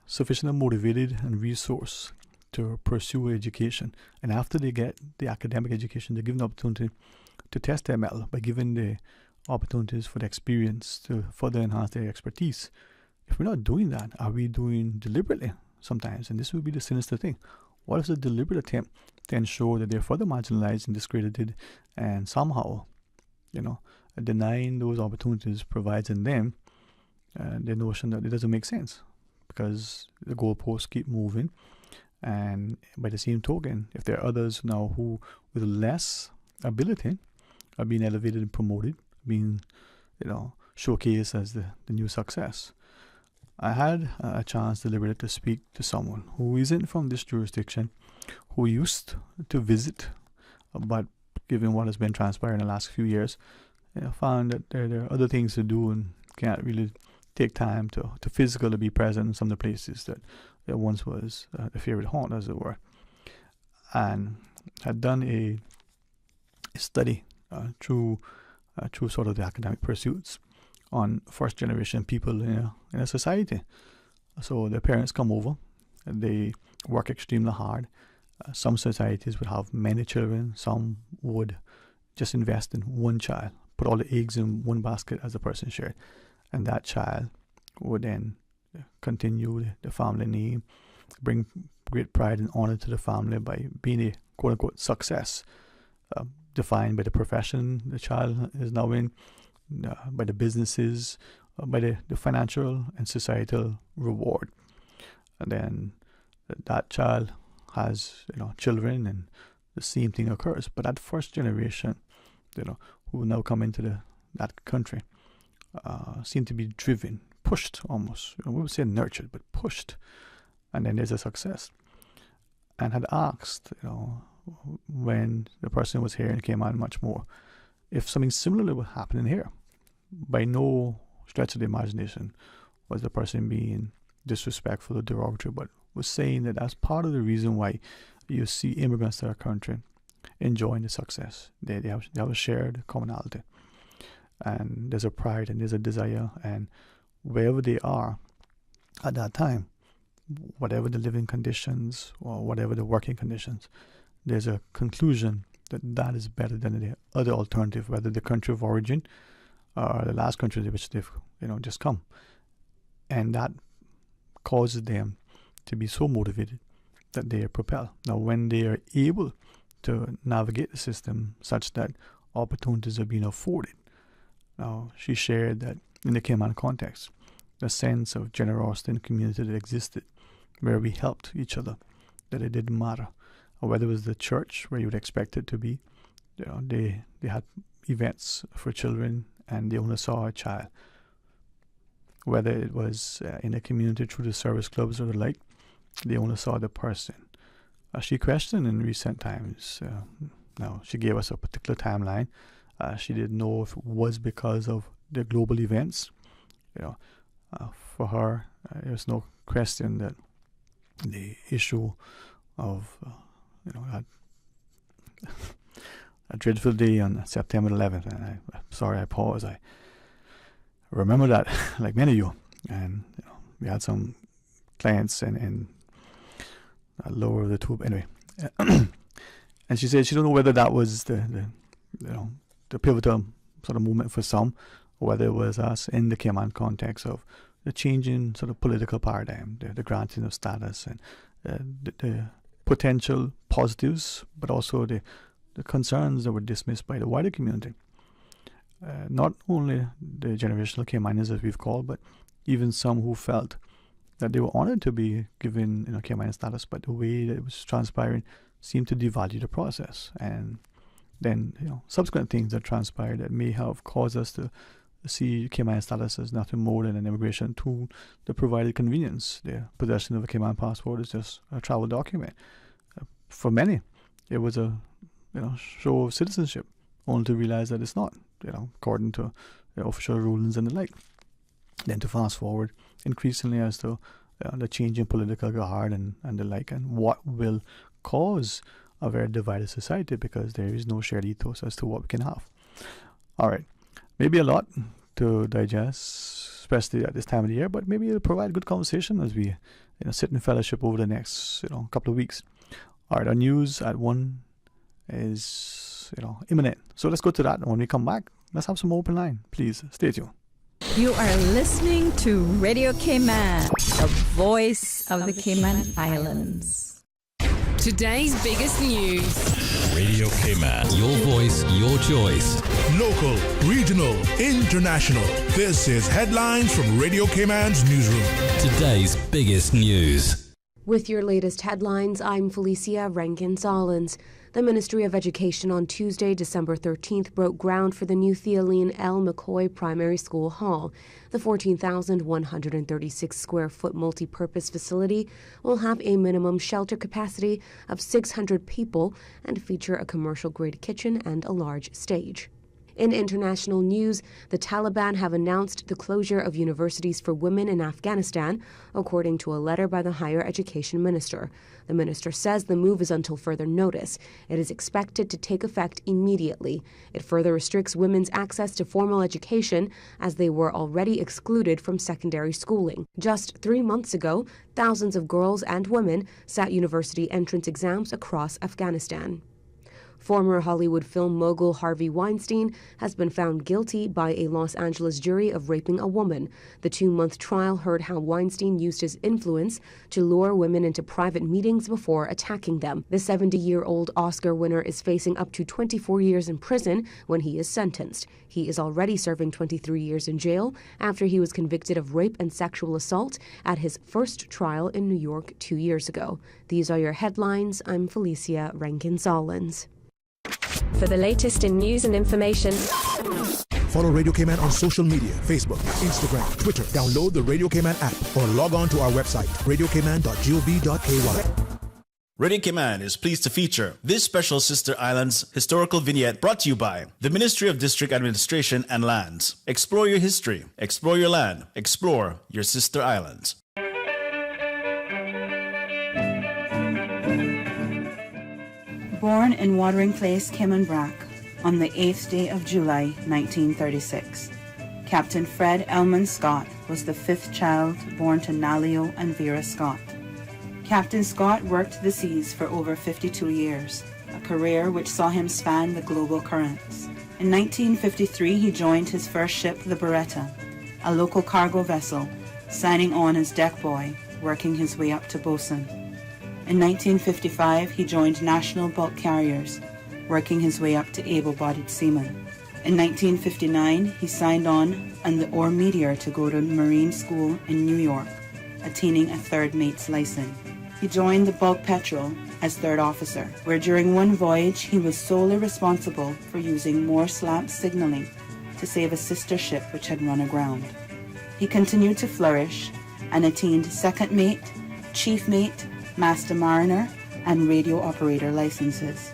sufficiently motivated and resourced to pursue education, and after they get the academic education, they're given the opportunity to test their mettle by giving the opportunities for the experience to further enhance their expertise. If we're not doing that, are we doing deliberately sometimes? And this would be the sinister thing. What is a deliberate attempt to ensure that they're further marginalized and discredited, and somehow, denying those opportunities provides in them the notion that it doesn't make sense, because the goalposts keep moving. And by the same token, if there are others now who with less ability are being elevated and promoted, being showcased as the new success. I had a chance deliberately to speak to someone who isn't from this jurisdiction, who used to visit, but given what has been transpiring in the last few years, found that there are other things to do and can't really take time to physically be present in some of the places that once was the favorite haunt, as it were. And had done a study through sort of the academic pursuits on first generation people in a society. So their parents come over, they work extremely hard. Some societies would have many children, some would just invest in one child, put all the eggs in one basket as the person shared, and that child would then continue the family name, bring great pride and honor to the family by being a quote-unquote success, defined by the profession the child is now in, by the businesses, by the financial and societal reward. And then that child has children, and the same thing occurs. But that first generation, who now come into that country, seem to be driven, pushed almost. We would say nurtured, but pushed. And then there's a success. And had asked, when the person was here and came out much more, if something similar was happening here. By no stretch of the imagination was the person being disrespectful or derogatory, but was saying that that's part of the reason why you see immigrants to our country enjoying the success. They have a shared commonality. And there's a pride and there's a desire, and wherever they are at that time, whatever the living conditions or whatever the working conditions, there's a conclusion that that is better than the other alternative, whether the country of origin or the last country to which they've just come. And that causes them to be so motivated that they are propelled. Now, when they are able to navigate the system such that opportunities are being afforded, now she shared that in the Cayman context, the sense of generosity and community that existed, where we helped each other, that it didn't matter, or whether it was the church where you would expect it to be. They had events for children, and they only saw a child. Whether it was in the community through the service clubs or the like, they only saw the person. She questioned in recent times. Now, she gave us a particular timeline. She didn't know if it was because of the global events. For her, there's no question that the issue of a dreadful day on September 11th, and I'm sorry I pause. I remember that, like many of you, and we had some clients in lower the tube anyway. And she said she don't know whether that was the pivotal sort of movement for some, or whether it was us in the Cayman context of the changing sort of political paradigm, the granting of status, and the potential positives, but also the concerns that were dismissed by the wider community. Not only the generational Caymanians, as we've called, but even some who felt that they were honored to be given, Cayman status, but the way that it was transpiring seemed to devalue the process. And then, subsequent things that transpired that may have caused us to see Cayman status as nothing more than an immigration tool that provided convenience. The possession of a Cayman passport is just a travel document. For many, it was a show of citizenship, only to realize that it's not, according to official rulings and the like. Then to fast forward increasingly as to the change in political guard and the like, and what will cause a very divided society because there is no shared ethos as to what we can have. All right, maybe a lot to digest, especially at this time of the year, but maybe it'll provide good conversation as we sit in fellowship over the next couple of weeks. All right, our news at 1 is imminent, so let's go to that. And when we come back, let's have some open line. Please stay tuned. You are listening to Radio Cayman, the voice of the Cayman Islands. Today's biggest news. Radio Cayman. Your voice, your choice. Local, regional, international. This is Headlines from Radio Cayman's newsroom. Today's biggest news. With your latest headlines, I'm Felicia Rankin-Solins. The Ministry of Education on Tuesday, December 13th, broke ground for the new Theoline L. McCoy Primary School Hall. The 14,136-square-foot multi-purpose facility will have a minimum shelter capacity of 600 people and feature a commercial-grade kitchen and a large stage. In international news, the Taliban have announced the closure of universities for women in Afghanistan, according to a letter by the Higher Education Minister. The minister says the move is until further notice. It is expected to take effect immediately. It further restricts women's access to formal education, as they were already excluded from secondary schooling. Just 3 months ago, thousands of girls and women sat university entrance exams across Afghanistan. Former Hollywood film mogul Harvey Weinstein has been found guilty by a Los Angeles jury of raping a woman. The 2-month trial heard how Weinstein used his influence to lure women into private meetings before attacking them. The 70-year-old Oscar winner is facing up to 24 years in prison when he is sentenced. He is already serving 23 years in jail after he was convicted of rape and sexual assault at his first trial in New York 2 years ago. These are your headlines. I'm Felicia Rankin-Solins. For the latest in news and information, Follow Radio Cayman on social media, Facebook, Instagram, Twitter. Download the Radio Cayman app or log on to our website, radiocayman.gov.ky. Radio Cayman is pleased to feature this special Sister Islands historical vignette brought to you by the Ministry of District Administration and Lands. Explore your history, explore your land, explore your Sister Islands. Born in Watering Place, Cayman Brac, on the 8th day of July, 1936, Captain Fred Elman Scott was the 5th child born to Nalio and Vera Scott. Captain Scott worked the seas for over 52 years, a career which saw him span the global currents. In 1953, he joined his first ship, the Beretta, a local cargo vessel, signing on as deck boy, working his way up to bosun. In 1955, he joined National Bulk Carriers, working his way up to able-bodied seaman. In 1959, he signed on the Ore Meteor to go to Marine School in New York, attaining a third mate's license. He joined the Bulk Petrel as third officer, where during one voyage he was solely responsible for using Morse lamp signaling to save a sister ship which had run aground. He continued to flourish and attained second mate, chief mate, master mariner, and radio operator licenses.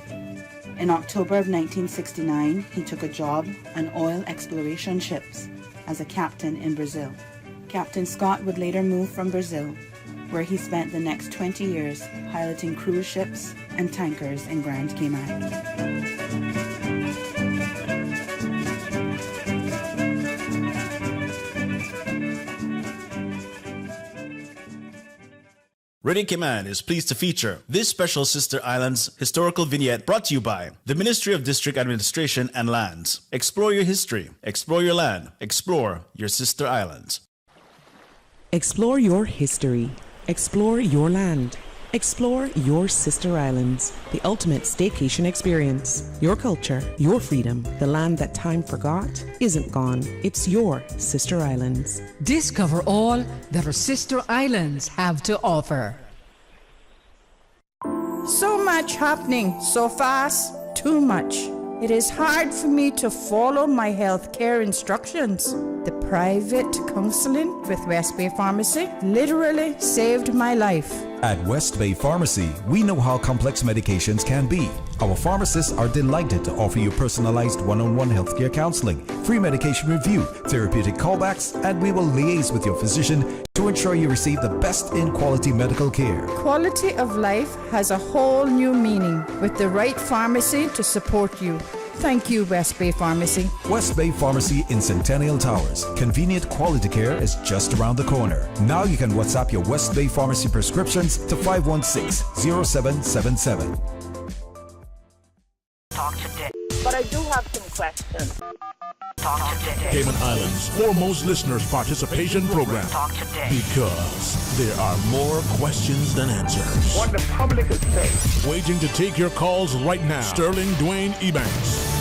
In October of 1969, he took a job on oil exploration ships as a captain in Brazil. Captain Scott would later move from Brazil, where he spent the next 20 years piloting cruise ships and tankers in Grand Cayman. Radio Cayman is pleased to feature this special Sister Islands historical vignette brought to you by the Ministry of District Administration and Lands. Explore your history, explore your land, explore your Sister Islands. Explore your history, explore your land, Explore your sister islands, the ultimate staycation experience. Your culture, your freedom, the land that time forgot isn't gone. It's your sister islands. Discover all that our sister islands have to offer. So much happening so fast, too much. It is hard for me to follow my health care instructions. The private counseling with West Bay Pharmacy literally saved my life. At West Bay Pharmacy, we know how complex medications can be. Our pharmacists are delighted to offer you personalized one-on-one healthcare counseling, free medication review, therapeutic callbacks, and we will liaise with your physician to ensure you receive the best in quality medical care. Quality of life has a whole new meaning with the right pharmacy to support you. Thank you, West Bay Pharmacy. West Bay Pharmacy in Centennial Towers. Convenient quality care is just around the corner. Now you can WhatsApp your West Bay Pharmacy prescriptions to 516-0777. Talk today. But I do have some questions. Talk today. Cayman Islands' foremost listeners participation program. Talk today. Because there are more questions than answers. What the public is saying. Waiting to take your calls right now. Sterling Dwayne EBANKS.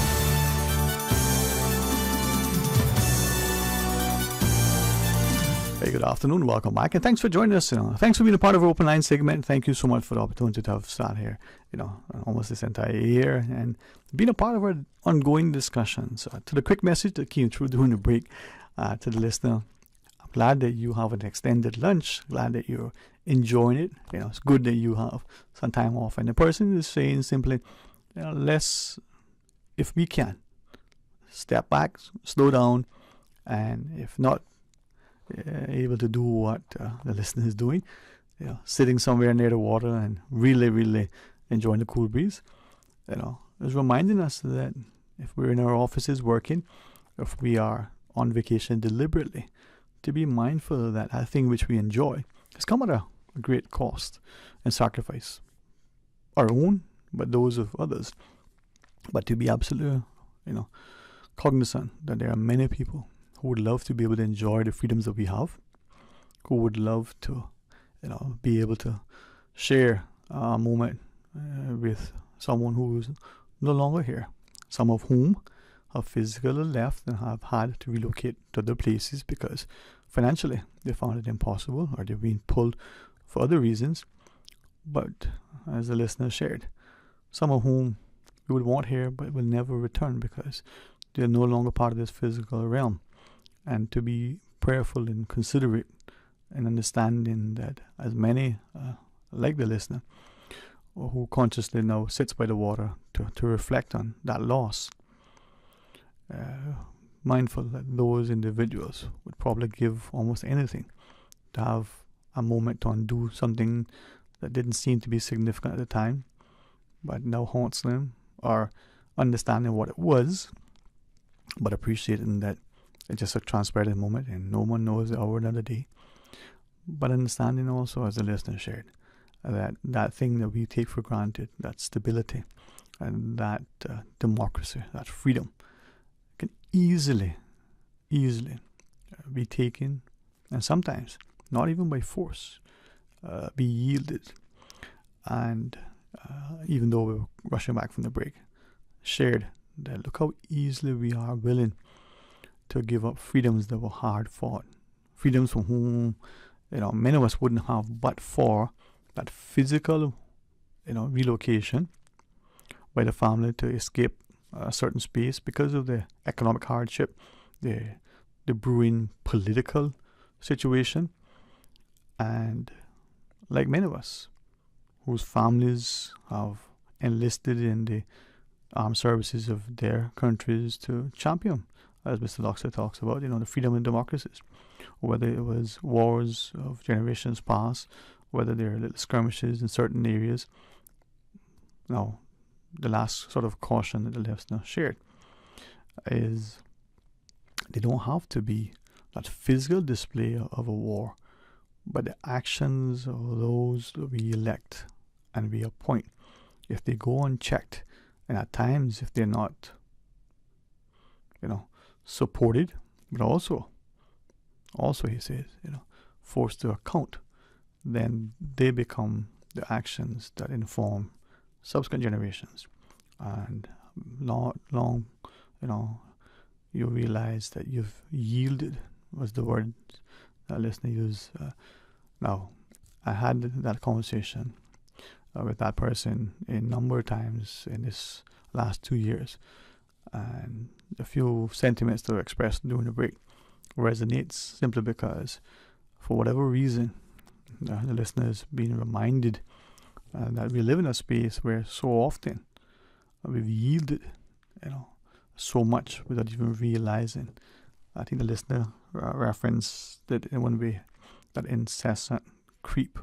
Hey, good afternoon. Welcome back, and thanks for joining us. Thanks for being a part of our Open Line segment. Thank you so much for the opportunity to have sat here, almost this entire year and being a part of our ongoing discussions. To the quick message that came through during the break, to the listener, I'm glad that you have an extended lunch. Glad that you're enjoying it. It's good that you have some time off. And the person is saying simply, let's, if we can, step back, slow down, and if not able to do what the listener is doing, sitting somewhere near the water and really enjoying the cool breeze, is reminding us that if we're in our offices working, if we are on vacation deliberately, to be mindful that that thing which we enjoy has come at a great cost and sacrifice, our own, but those of others. But to be absolutely, cognizant that there are many people who would love to be able to enjoy the freedoms that we have, who would love to, be able to share a moment with someone who's no longer here, some of whom have physically left and have had to relocate to other places because financially they found it impossible or they've been pulled for other reasons. But as the listener shared, some of whom we would want here but will never return because they're no longer part of this physical realm. And to be prayerful and considerate and understanding that as many, like the listener, who consciously now sits by the water to reflect on that loss, mindful that those individuals would probably give almost anything to have a moment to undo something that didn't seem to be significant at the time, but now haunts them, or understanding what it was, but appreciating that it's just a transparent moment and no one knows the hour of the day. But understanding also, as the listener shared, that thing that we take for granted, that stability and that democracy, that freedom, can easily be taken, and sometimes not even by force, be yielded. And even though we were rushing back from the break, shared that look how easily we are willing to give up freedoms that were hard fought, freedoms from whom many of us wouldn't have but for that physical relocation by the family to escape a certain space because of the economic hardship, the brewing political situation. And like many of us whose families have enlisted in the armed services of their countries to champion, as Mr. Loxley talks about, the freedom and democracies, whether it was wars of generations past, whether there are little skirmishes in certain areas. Now, the last sort of caution that the listener shared is they don't have to be that physical display of a war, but the actions of those that we elect and we appoint, if they go unchecked, and at times if they're not, supported, but also he says, forced to account, then they become the actions that inform subsequent generations. And long, you realize that you've yielded, was the word that listener used. Now, I had that conversation with that person a number of times in this last 2 years, and a few sentiments that were expressed during the break resonates simply because, for whatever reason, the listeners being reminded that we live in a space where so often we've yielded, so much without even realizing. I think the listener referenced that in one way, that incessant creep,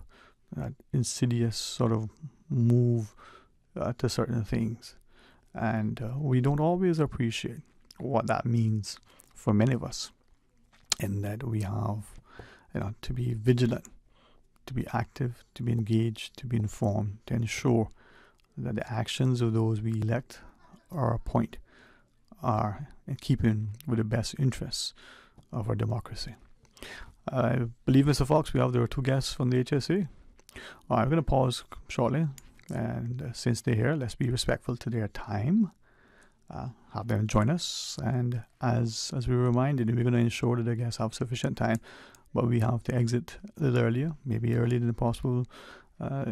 that insidious sort of move to certain things. And we don't always appreciate what that means for many of us, and that we have to be vigilant, to be active, to be engaged, to be informed, to ensure that the actions of those we elect or appoint are in keeping with the best interests of our democracy. I believe, Mr. Fox, we have there are 2 guests from the HSA. All right, we're going to pause shortly, and since they're here, let's be respectful to their time. Have them join us, and as we were reminded, we're going to ensure that the guests have sufficient time, but we have to exit a little earlier, maybe earlier than possible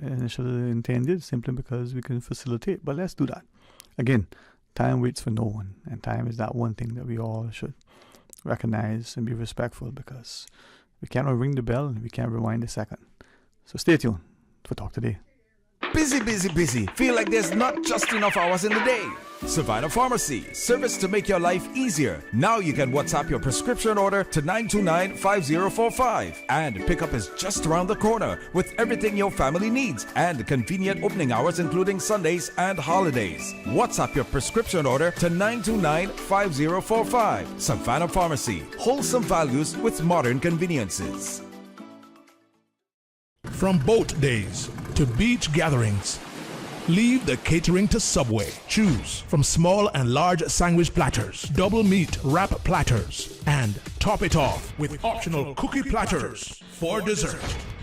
initially intended, simply because we can facilitate. But let's do that. Again, time waits for no one, and time is that one thing that we all should recognize and be respectful, because we cannot ring the bell and we can't rewind a second. So stay tuned for Talk Today. Busy, busy, busy. Feel like there's not just enough hours in the day. Savannah Pharmacy, service to make your life easier. Now you can WhatsApp your prescription order to 929-5045. And pickup is just around the corner with everything your family needs and convenient opening hours including Sundays and holidays. WhatsApp your prescription order to 929-5045. Savannah Pharmacy, wholesome values with modern conveniences. From boat days to beach gatherings, leave the catering to Subway. Choose from small and large sandwich platters, double meat wrap platters, and top it off with optional cookie platters for dessert.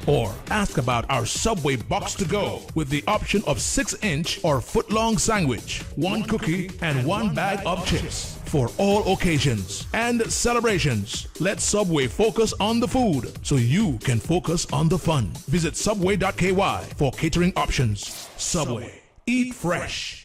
Or ask about our Subway box to go with the option of 6-inch or foot-long sandwich, 1 cookie, and 1 bag of chips. For all occasions and celebrations, let Subway focus on the food so you can focus on the fun. Visit subway.ky for catering options. Subway. Eat fresh.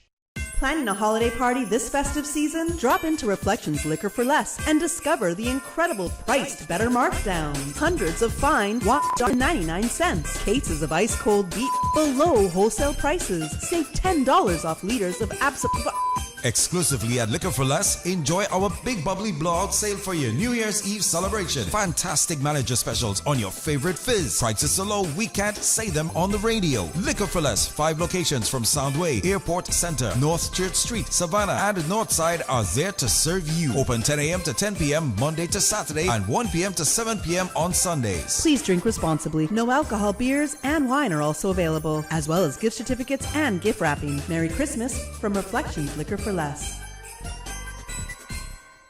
Planning a holiday party this festive season? Drop into Reflections Liquor for Less and discover the incredible priced better markdowns. Hundreds of fine $1.99. Cases of ice cold beer below wholesale prices. Save $10 off liters of absolute. Exclusively at Liquor for Less, enjoy our Big Bubbly Blowout sale for your New Year's Eve celebration. Fantastic manager specials on your favorite fizz. Prices so low we can't say them on the radio. Liquor for Less, 5 locations from Soundway, Airport Center, North Church Street, Savannah, and Northside are there to serve you. Open 10 a.m. to 10 p.m. Monday to Saturday and 1 p.m. to 7 p.m. on Sundays. Please drink responsibly. No alcohol beers and wine are also available, as well as gift certificates and gift wrapping. Merry Christmas from Reflections Liquor for Less.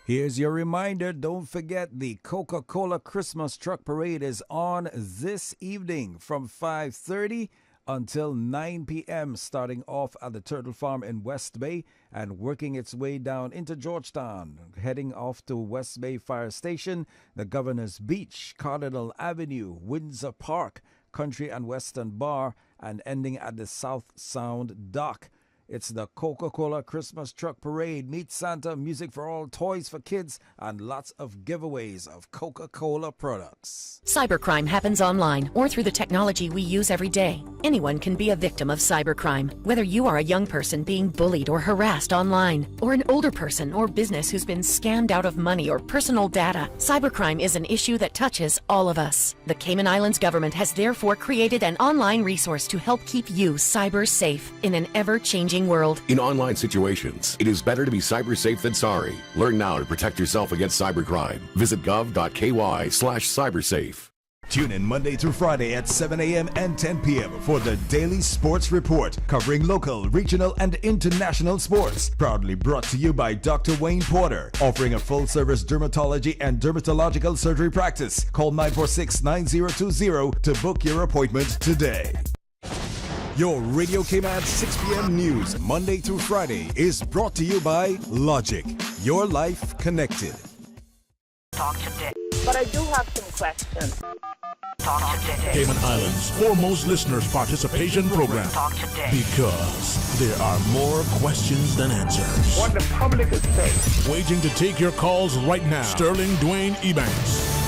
Here's your reminder, don't forget the Coca-Cola Christmas Truck Parade is on this evening from 5:30 until 9 p.m. starting off at the Turtle Farm in West Bay and working its way down into Georgetown, heading off to West Bay Fire Station, the Governor's Beach, Cardinal Avenue, Windsor Park, Country and Western Bar, and ending at the South Sound Dock. It's the Coca-Cola Christmas Truck Parade. Meet Santa, music for all, toys for kids, and lots of giveaways of Coca-Cola products. Cybercrime happens online or through the technology we use every day. Anyone can be a victim of cybercrime, whether you are a young person being bullied or harassed online, or an older person or business who's been scammed out of money or personal data. Cybercrime is an issue that touches all of us. The Cayman Islands government has therefore created an online resource to help keep you cyber safe in an ever-changing world. In online situations, it is better to be cyber safe than sorry. Learn now to protect yourself against cybercrime. Visit gov.ky/cybersafe. Tune in Monday through Friday at 7 a.m. and 10 p.m. for the Daily Sports Report, covering local, regional, and international sports. Proudly brought to you by Dr. Wayne Porter, offering a full-service dermatology and dermatological surgery practice. Call 946-9020 to book your appointment today. Your Radio Cayman 6 p.m. news, Monday through Friday, is brought to you by Logic. Your life connected. Talk today. But I do have some questions. Talk today. Cayman Islands' foremost listeners participation program. Talk today. Because there are more questions than answers. What the public is saying. Waiting to take your calls right now. Sterling Dwayne EBANKS.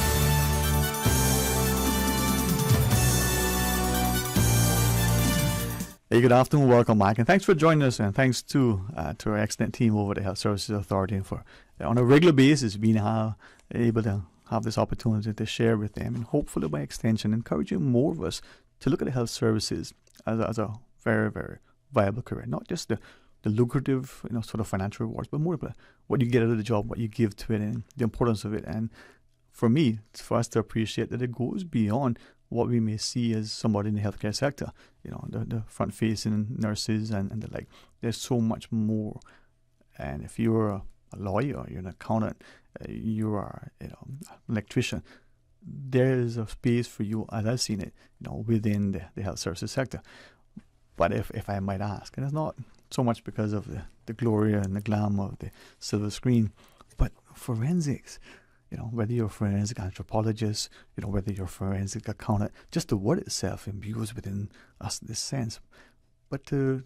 Hey, good afternoon, welcome back, and thanks for joining us, and thanks to our excellent team over at the Health Services Authority for on a regular basis being able to have this opportunity to share with them, and hopefully by extension encouraging more of us to look at the health services as a very, very viable career, not just the lucrative, sort of financial rewards, but more about what you get out of the job, what you give to it, and the importance of it. And for me, it's for us to appreciate that it goes beyond what we may see as somebody in the healthcare sector, the front-facing nurses and the like. There's so much more. And if you're a lawyer, you're an accountant, you are an electrician, there is a space for you, as I've seen it, within the health services sector. But if I might ask, and it's not so much because of the glory and the glam of the silver screen, but forensics. Whether you're a forensic anthropologist, whether you're a forensic accountant, just the word itself imbues within us this sense. But to,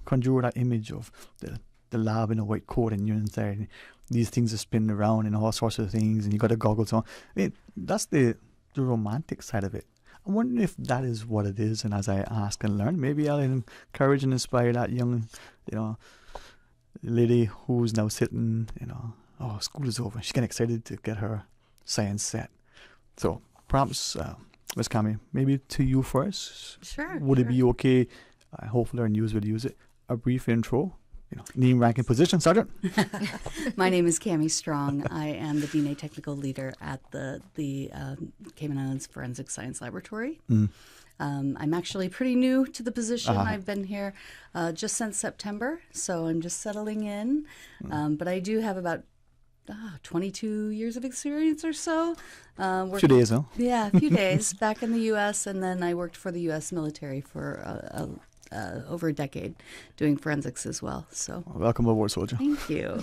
conjure that image of the lab in a white coat and you're inside, and these things are spinning around and all sorts of things, and you got the goggles on. I mean, that's the romantic side of it. I'm wondering if that is what it is, and as I ask and learn, maybe I'll encourage and inspire that young, lady who's now sitting, oh, school is over. She's getting excited to get her science set. So perhaps, Ms. Kami, maybe to you first. Sure. Would it be okay? Hopefully our news would use it. A brief intro. Name, rank, and position, Sergeant. My name is Cami Strong. I am the DNA Technical Leader at the Cayman Islands Forensic Science Laboratory. I'm actually pretty new to the position. I've been here just since September, so I'm just settling in. But I do have about 22 years of experience or so. A few days, huh? Yeah, a few days back in the U.S., and then I worked for the U.S. military for over a decade doing forensics as well. So welcome aboard, soldier. Thank you.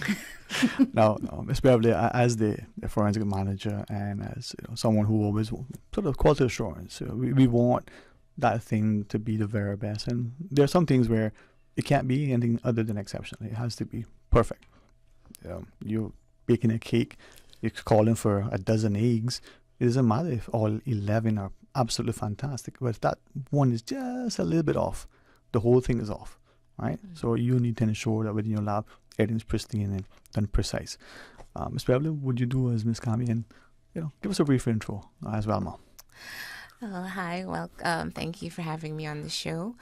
Now, Ms. Beverly, as the forensic manager and as someone who always sort of quality assurance, we want that thing to be the very best. And there are some things where it can't be anything other than exceptional. It has to be perfect. You're baking a cake, you're calling for a dozen eggs. It doesn't matter if all 11 are absolutely fantastic, but if that one is just a little bit off, the whole thing is off, right? So you need to ensure that within your lab, everything's pristine and done precise. Ms. Beverly, would you do as Ms. Kami and give us a brief intro as well, Ma? Hi, welcome. Thank you for having me on the show.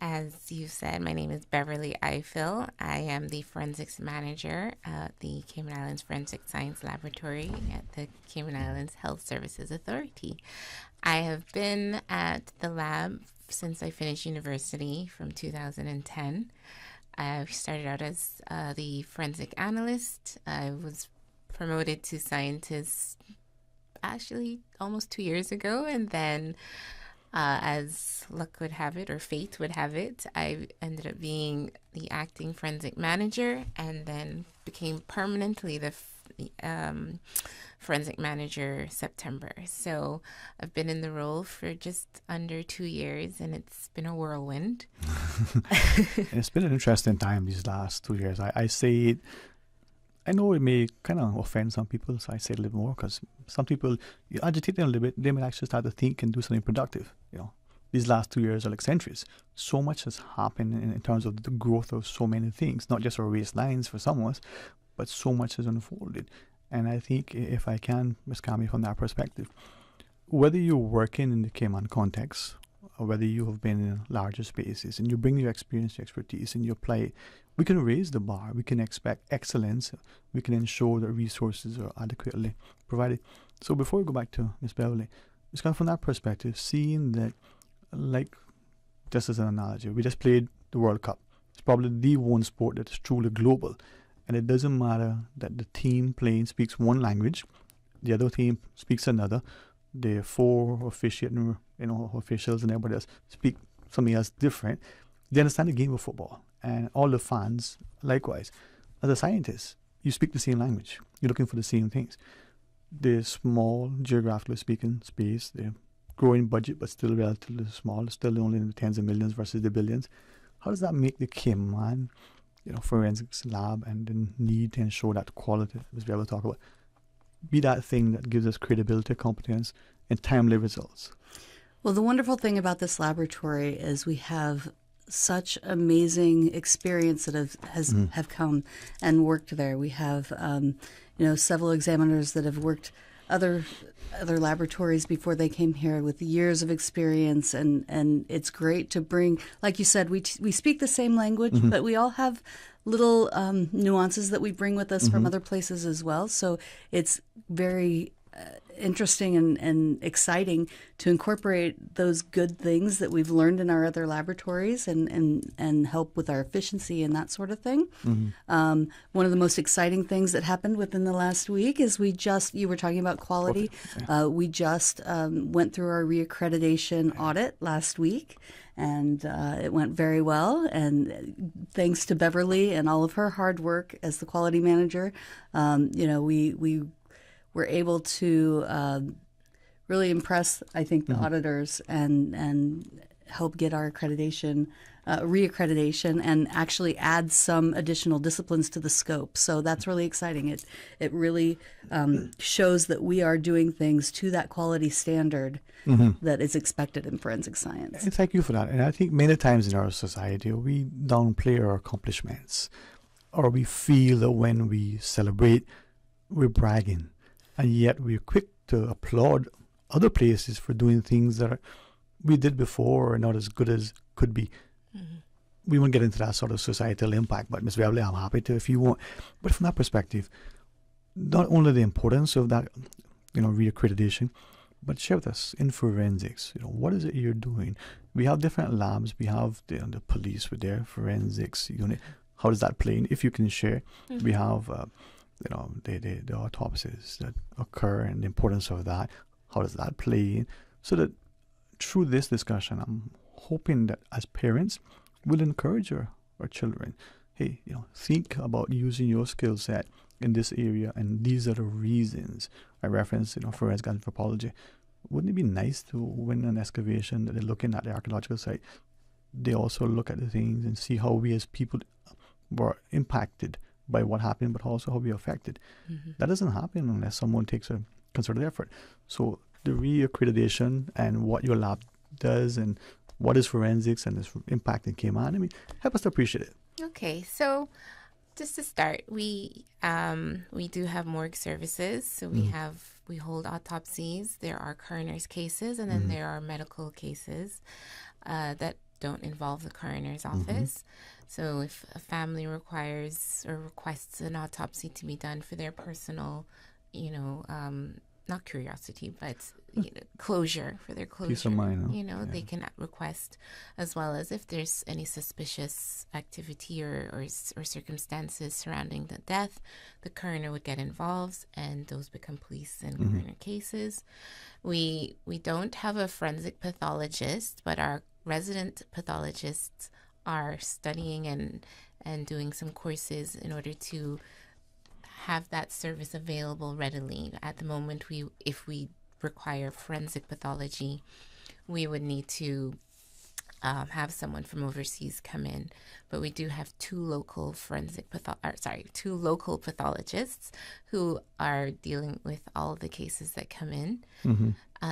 As you said, my name is Beverly Eiffel. I am the forensics manager at the Cayman Islands Forensic Science Laboratory at the Cayman Islands Health Services Authority. I have been at the lab since I finished university from 2010. I started out as the forensic analyst. I was promoted to scientist actually almost 2 years ago, and then as luck would have it, or fate would have it, I ended up being the acting forensic manager, and then became permanently the forensic manager September. So I've been in the role for just under 2 years, and it's been a whirlwind. It's been an interesting time these last 2 years. I say it, I know it may kind of offend some people, so I say it a little more, because some people, you agitate them a little bit, they might actually start to think and do something productive. These last 2 years are like centuries. So much has happened in terms of the growth of so many things, not just our race lines for some of us, but so much has unfolded. And I think if I can, Ms. Kami, from that perspective, whether you're working in the Cayman context, or whether you have been in larger spaces and you bring your experience, your expertise, and you apply it, we can raise the bar. We can expect excellence. We can ensure that resources are adequately provided. So before we go back to Ms. Beverly, it's kind of from that perspective, seeing that, like, just as an analogy, we just played the World Cup. It's probably the one sport that is truly global. And it doesn't matter that the team playing speaks one language, the other team speaks another. The four officiating, officials and everybody else speak something else different, they understand the game of football. And all the fans, likewise. As a scientist, you speak the same language. You're looking for the same things. The small, geographically speaking, space, the growing budget, but still relatively small, still only in the tens of millions versus the billions. How does that make the Cayman, forensics lab and the need to ensure that quality, as we ever talk about, be that thing that gives us credibility, competence, and timely results? Well, the wonderful thing about this laboratory is we have such amazing experience that have come and worked there. We have several examiners that have worked other laboratories before they came here with years of experience, and it's great to bring, like you said, we speak the same language, but we all have little nuances that we bring with us from other places as well. So it's very interesting and exciting to incorporate those good things that we've learned in our other laboratories and help with our efficiency and that sort of thing. One of the most exciting things that happened within the last week is you were talking about quality. We just went through our reaccreditation audit last week, and it went very well. And thanks to Beverly and all of her hard work as the quality manager, we were able to really impress, I think, the auditors and help get our reaccreditation, and actually add some additional disciplines to the scope. So that's really exciting. It really shows that we are doing things to that quality standard that is expected in forensic science. And thank you for that. And I think many times in our society, we downplay our accomplishments, or we feel that when we celebrate, we're bragging. And yet we're quick to applaud other places for doing things that we did before or not as good as could be. We won't get into that sort of societal impact, but Ms. Beverly, I'm happy to if you want. But from that perspective, not only the importance of that, reaccreditation, but share with us in forensics. What is it you're doing? We have different labs. We have the police with their forensics unit. How does that play in? If you can share, we have the autopsies that occur and the importance of that. How does that play in? So that through this discussion, I'm hoping that as parents, we'll encourage our children. Hey, think about using your skill set in this area, and these are the reasons. I reference, forensic anthropology. Wouldn't it be nice to, when an excavation that they're looking at the archaeological site, they also look at the things and see how we as people were impacted by what happened, but also how we are affected. That doesn't happen unless someone takes a concerted effort. So the reaccreditation and what your lab does and what is forensics and its impact in Cayman, help us to appreciate it. Okay, so just to start, we do have morgue services. So we hold autopsies. There are coroner's cases, and then there are medical cases that don't involve the coroner's office. So if a family requires or requests an autopsy to be done for their personal, not curiosity, but closure, for their closure, peace of mind, they can request, as well as if there's any suspicious activity or circumstances surrounding the death, the coroner would get involved, and those become police and coroner cases. We don't have a forensic pathologist, but our resident pathologists are studying and doing some courses in order to have that service available readily. At the moment, if we require forensic pathology, we would need to have someone from overseas come in. But we do have two local pathologists who are dealing with all of the cases that come in.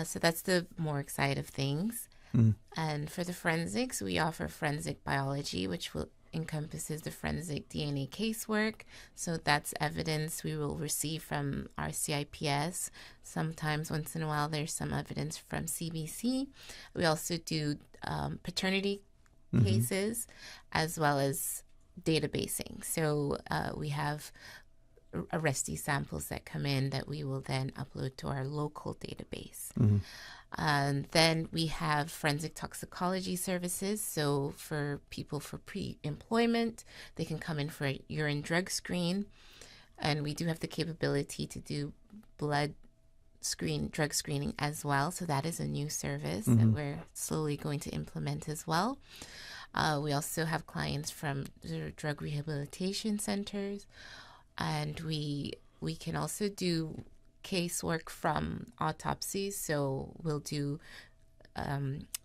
So that's the more exciting things. And for the forensics, we offer forensic biology, which encompasses the forensic DNA casework. So that's evidence we will receive from our CIPS. Sometimes, once in a while, there's some evidence from CBC. We also do paternity cases as well as databasing. So we have arrestee samples that come in that we will then upload to our local database. Then we have forensic toxicology services. So for people for pre-employment, they can come in for a urine drug screen. And we do have the capability to do blood drug screening as well. So that is a new service that we're slowly going to implement as well. We also have clients from the drug rehabilitation centers, and we can also do casework from autopsies. So we'll do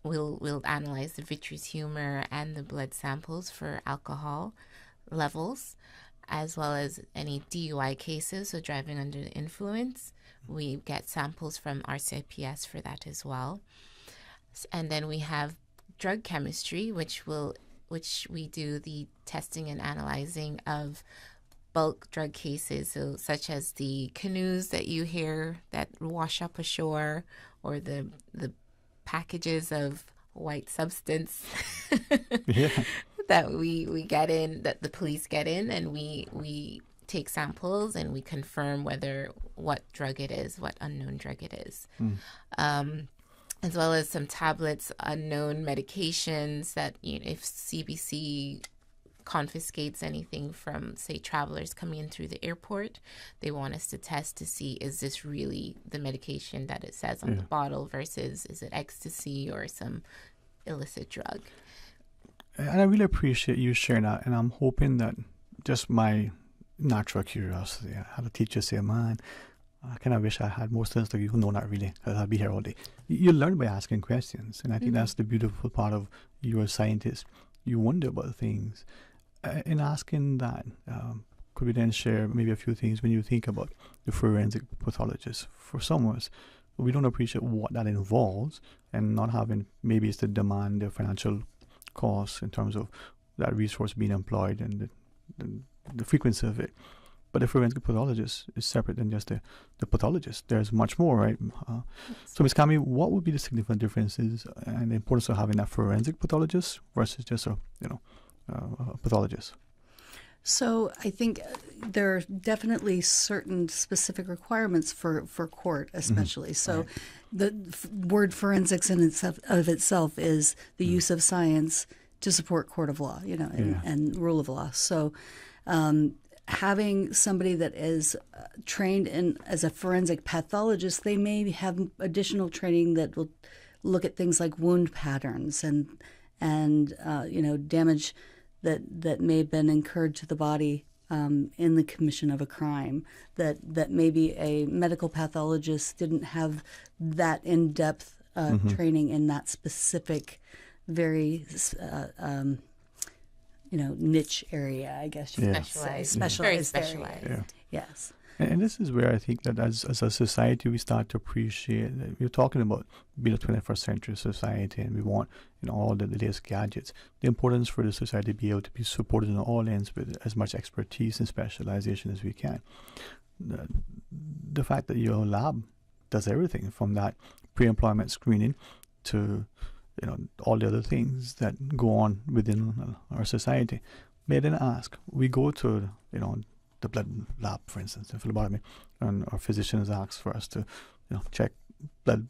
we'll analyze the vitreous humor and the blood samples for alcohol levels, as well as any DUI cases, so driving under the influence. We get samples from RCIPS for that as well. And then we have drug chemistry, which we do the testing and analyzing of bulk drug cases, so such as the canoes that you hear that wash up ashore, or the packages of white substance that we get in, that the police get in, and we take samples and we confirm what drug it is, what unknown drug it is. As well as some tablets, unknown medications that, if CBC confiscates anything from, say, travelers coming in through the airport, they want us to test to see, is this really the medication that it says on the bottle versus is it ecstasy or some illicit drug. And I really appreciate you sharing that, and I'm hoping that just my natural curiosity, I had a teacher say, man, I kind of wish I had more students like you who know that really, because I'll be here all day. You learn by asking questions, and I think that's the beautiful part of you as a scientist. You wonder about things. In asking that, could we then share maybe a few things when you think about the forensic pathologist? For some of us, we don't appreciate what that involves, and not having, maybe it's the demand, the financial costs in terms of that resource being employed and the frequency of it. But the forensic pathologist is separate than just the pathologist. There's much more, right? So, Ms. Kami, what would be the significant differences and the importance of having a forensic pathologist versus just a pathologist? So I think there are definitely certain specific requirements for court, especially. So the word forensics in of itself is the use of science to support court of law, and rule of law. So having somebody that is trained as a forensic pathologist, they may have additional training that will look at things like wound patterns and damage that may have been incurred to the body in the commission of a crime, that maybe a medical pathologist didn't have that in-depth training in that specific, very niche area, I guess you could say. Specialized. Very specialized. Yeah. Yes. And this is where I think that as a society we start to appreciate that we're talking about being a 21st century society, and we want all the latest gadgets. The importance for the society to be able to be supported on all ends with as much expertise and specialization as we can. The fact that your lab does everything from that pre-employment screening to all the other things that go on within our society. May I then ask, we go to the blood lab, for instance, in phlebotomy, and our physicians ask for us to check blood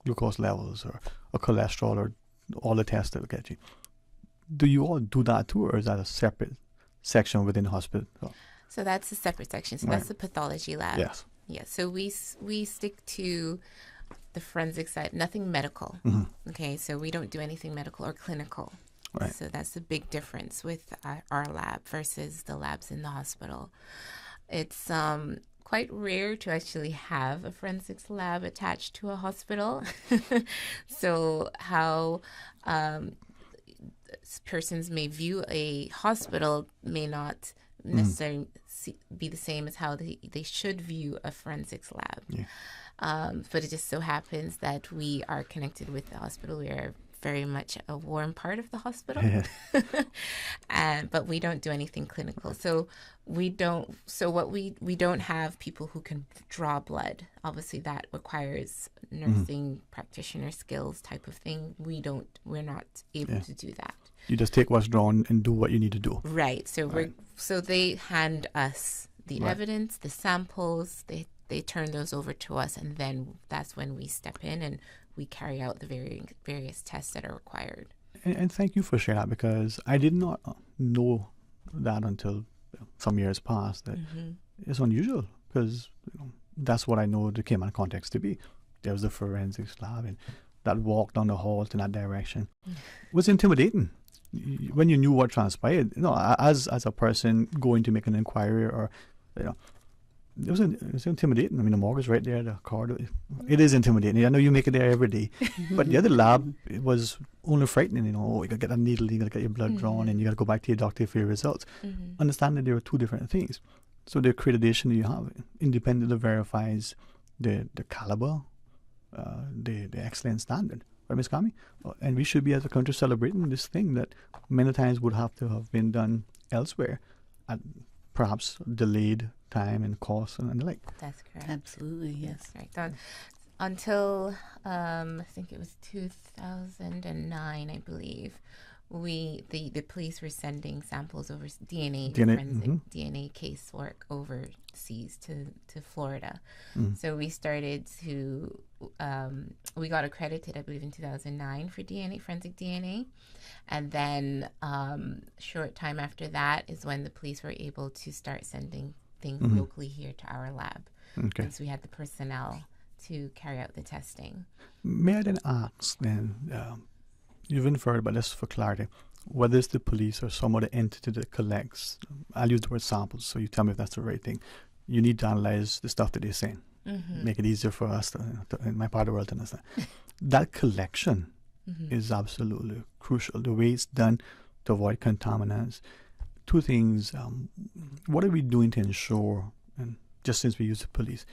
glucose levels or cholesterol or all the tests that we get you. Do you all do that too, or is that a separate section within the hospital? So that's a separate section. So that's the pathology lab. Yes. Yeah. So we stick to the forensic side, nothing medical. Okay. So we don't do anything medical or clinical. Right. So that's the big difference with our lab versus the labs in the hospital. It's quite rare to actually have a forensics lab attached to a hospital. So how persons may view a hospital may not necessarily be the same as how they should view a forensics lab. Yeah. But it just so happens that we are connected with the hospital. We are very much a warm part of the hospital. But we don't do anything clinical. So we don't have people who can draw blood. Obviously that requires nursing practitioner skills type of thing. We're not able to do that. You just take what's drawn and do what you need to do. Right. So so they hand us the evidence, the samples, they turn those over to us, and then that's when we step in and we carry out the various tests that are required. And thank you for sharing that, because I did not know that until some years past. That it's unusual, because that's what I know the Cayman context to be. There was the forensics lab, and that walk down the hall in that direction was intimidating. When you knew what transpired, as a person going to make an inquiry, or it was intimidating. I mean, the morgue is right there, the corridor. It is intimidating. I know you make it there every day, but the other lab, it was only frightening. You got to get a needle, you got to get your blood drawn, and you got to go back to your doctor for your results. Understand that there are two different things. So the accreditation you have independently verifies the caliber, the excellent standard. Right, Ms. Kami? And we should be, as a country, celebrating this thing that many times would have to have been done elsewhere at perhaps delayed time and cost and the like. That's correct. Absolutely, yes. That's right. Until I think it was 2009, I believe, the police were sending samples over DNA forensic DNA casework overseas to Florida. So we started to we got accredited, I believe, in 2009 for forensic DNA, and then short time after that is when the police were able to start sending things locally here to our lab. Once we had the personnel to carry out the testing. May I then ask then? You've inferred, but just for clarity, whether it's the police or some other entity that collects, I'll use the word samples, so you tell me if that's the right thing. You need to analyze the stuff that they're saying. Make it easier for us in my part of the world to understand. That collection is absolutely crucial. The way it's done to avoid contaminants. Two things. What are we doing to ensure, and just since we use the police,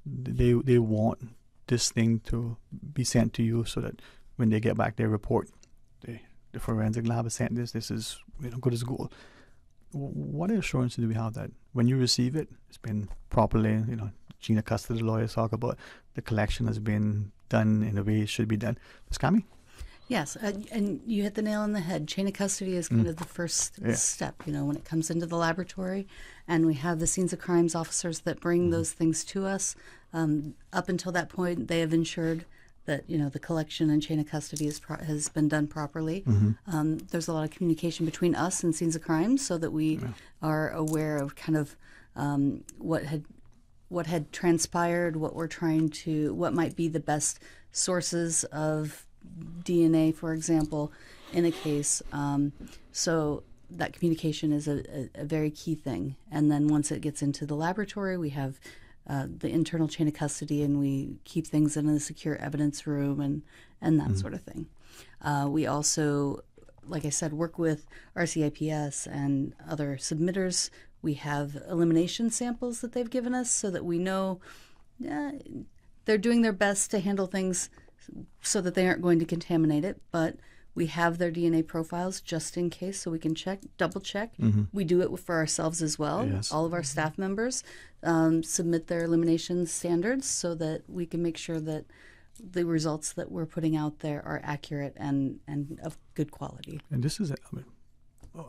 they want this thing to be sent to you so that when they get back their report, the forensic lab has sent this is good as gold. What assurance do we have that when you receive it, it's been properly, chain of custody lawyers talk about, the collection has been done in the way it should be done. Ms. Kami? Yes, and you hit the nail on the head. Chain of custody is kind of the first step, when it comes into the laboratory, and we have the scenes of crimes officers that bring those things to us. Up until that point, they have ensured that the collection and chain of custody has been done properly. There's a lot of communication between us and scenes of crime, so that we are aware of kind of what had transpired, what might be the best sources of DNA, for example, in a case. So that communication is a very key thing. And then once it gets into the laboratory, we have the internal chain of custody, and we keep things in a secure evidence room and that sort of thing. We also, like I said, work with RCIPS and other submitters. We have elimination samples that they've given us so that we know they're doing their best to handle things so that they aren't going to contaminate it, but we have their DNA profiles just in case, so we can double check. We do it for ourselves as well. Yes. All of our staff members submit their elimination standards so that we can make sure that the results that we're putting out there are accurate and of good quality. And this is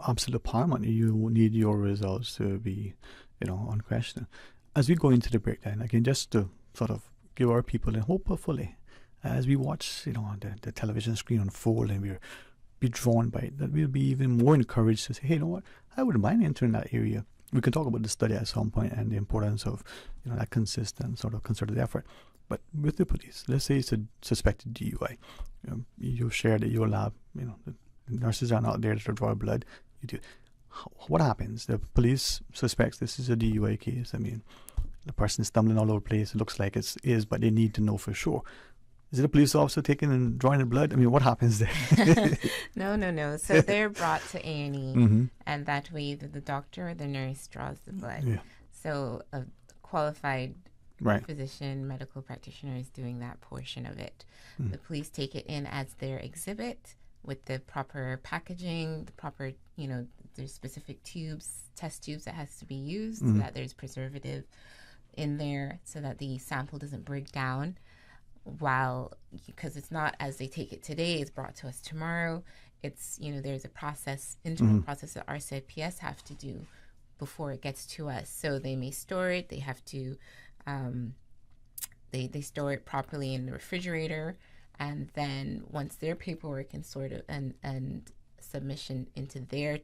absolute paramount. You need your results to be, unquestioned. As we go into the breakdown, again, just to sort of give our people, and hopefully, as we watch, the television screen unfold and we'll be drawn by it, that we'll be even more encouraged to say, hey, you know what, I wouldn't mind entering that area. We can talk about the study at some point and the importance of, that consistent sort of concerted effort. But with the police, let's say it's a suspected DUI. You share that your lab, the nurses are not there to draw blood. You do. What happens? The police suspects this is a DUI case. I mean, the person is stumbling all over the place. It looks like it is, but they need to know for sure. Is it a police officer taking and drawing the blood? I mean, what happens there? No. So they're brought to A&E, and that way the doctor or the nurse draws the blood. Yeah. So a qualified physician, medical practitioner is doing that portion of it. The police take it in as their exhibit with the proper packaging, the proper, there's specific test tubes that has to be used so that there's preservative in there so that the sample doesn't break down. Because it's not as they take it today, it's brought to us tomorrow. It's, there's a internal process that RCIPS have to do before it gets to us. So they may store it, they have to, they store it properly in the refrigerator. And then once their paperwork and sort of, and submission into their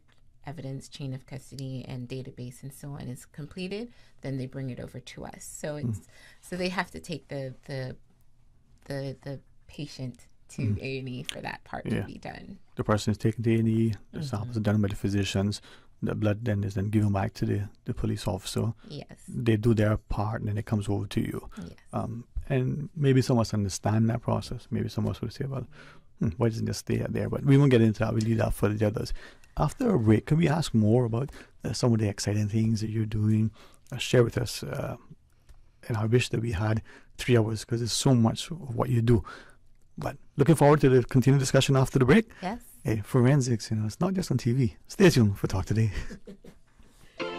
evidence chain of custody and database and so on is completed, then they bring it over to us. So it's so they have to take the patient to A&E for that part to be done. The person is taken to A&E, the samples are done by the physicians, the blood then is then given back to the police officer. Yes. They do their part and then it comes over to you. Yes. And maybe some of us understand that process. Maybe some of us would say, well, why doesn't it just stay there? But we won't get into that. We'll leave that for the others. After a break, can we ask more about some of the exciting things that you're doing? Share with us. And I wish that we had 3 hours because there's so much of what you do. But looking forward to the continued discussion after the break. Yes. Hey, forensics, it's not just on TV. Stay tuned for Talk Today.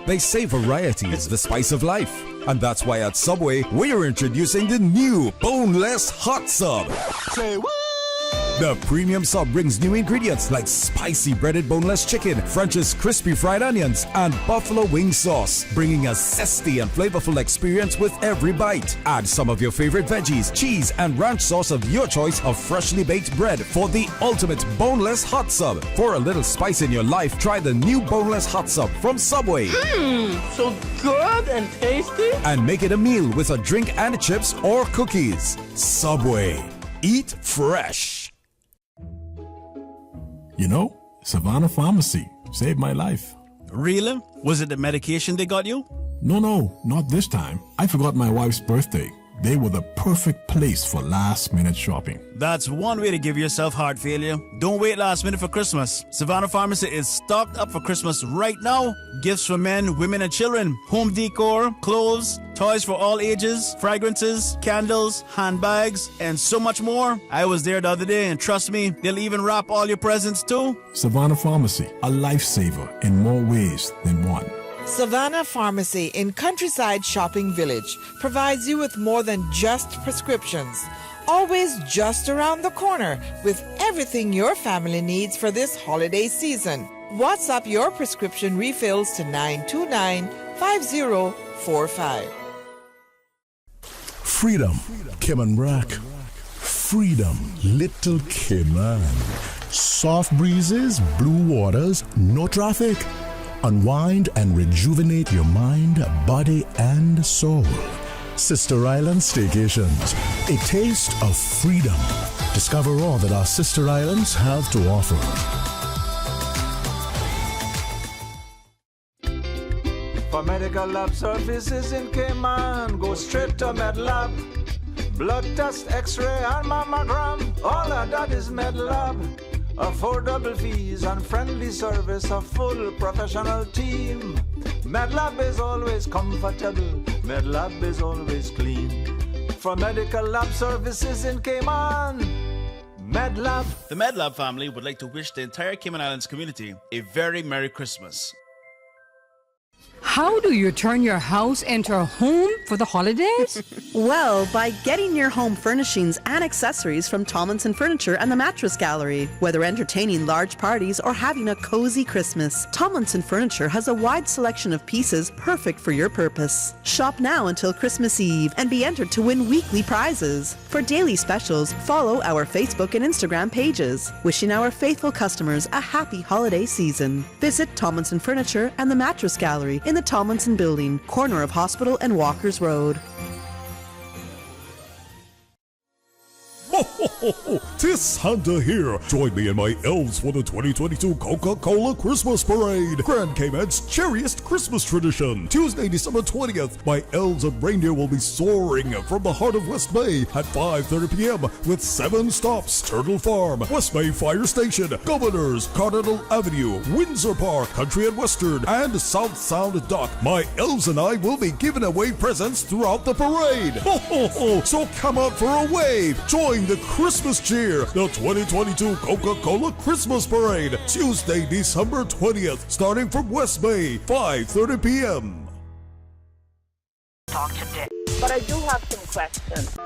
They say variety is the spice of life. And that's why at Subway, we're introducing the new Boneless Hot Sub. Say what? The premium sub brings new ingredients like spicy breaded boneless chicken, French's crispy fried onions, and buffalo wing sauce, bringing a zesty and flavorful experience with every bite. Add some of your favorite veggies, cheese, and ranch sauce of your choice of freshly baked bread for the ultimate boneless hot sub. For a little spice in your life, try the new boneless hot sub from Subway. So good and tasty. And make it a meal with a drink and chips or cookies. Subway. Eat fresh. You know, Savannah Pharmacy saved my life. Really? Was it the medication they got you? No, not this time. I forgot my wife's birthday. They were the perfect place for last-minute shopping. That's one way to give yourself heart failure. Don't wait last minute for Christmas. Savannah Pharmacy is stocked up for Christmas right now. Gifts for men, women, and children. Home decor, clothes, toys for all ages, fragrances, candles, handbags, and so much more. I was there the other day, and trust me, they'll even wrap all your presents too. Savannah Pharmacy, a lifesaver in more ways than one. Savannah Pharmacy in Countryside Shopping Village provides you with more than just prescriptions. Always just around the corner with everything your family needs for this holiday season. WhatsApp your prescription refills to 929-5045. Freedom, Cayman Brack. Freedom, Little Cayman. Soft breezes, blue waters, no traffic. Unwind and rejuvenate your mind, body, and soul. Sister Island Staycations, a taste of freedom. Discover all that our sister islands have to offer. For medical lab services in Cayman, go straight to MedLab. Blood test, x-ray, and mammogram, all of that is MedLab. Affordable fees and friendly service, a full professional team. MedLab is always comfortable, MedLab is always clean. For medical lab services in Cayman, MedLab. The MedLab family would like to wish the entire Cayman Islands community a very Merry Christmas. How do you turn your house into a home for the holidays? Well, by getting your home furnishings and accessories from Tomlinson Furniture and the Mattress Gallery. Whether entertaining large parties or having a cozy Christmas, Tomlinson Furniture has a wide selection of pieces perfect for your purpose. Shop now until Christmas Eve and be entered to win weekly prizes. For daily specials, follow our Facebook and Instagram pages. Wishing our faithful customers a happy holiday season. Visit Tomlinson Furniture and the Mattress Gallery in the Tomlinson Building, corner of Hospital and Walkers Road. Ho, ho, ho, ho. Tis Santa here. Join me and my elves for the 2022 Coca-Cola Christmas Parade, Grand Cayman's cheeriest Christmas tradition. Tuesday, December 20th, my elves and reindeer will be soaring from the heart of West Bay at 5:30 p.m. with 7 stops: Turtle Farm, West Bay Fire Station, Governors, Cardinal Avenue, Windsor Park, Country and Western, and South Sound Dock. My elves and I will be giving away presents throughout the parade. Ho, ho, ho. So come out for a wave. Join the Christmas cheer, the 2022 Coca-Cola Christmas Parade, Tuesday, December 20th, starting from West Bay, 5:30 p.m. Talk today. But I do have some questions.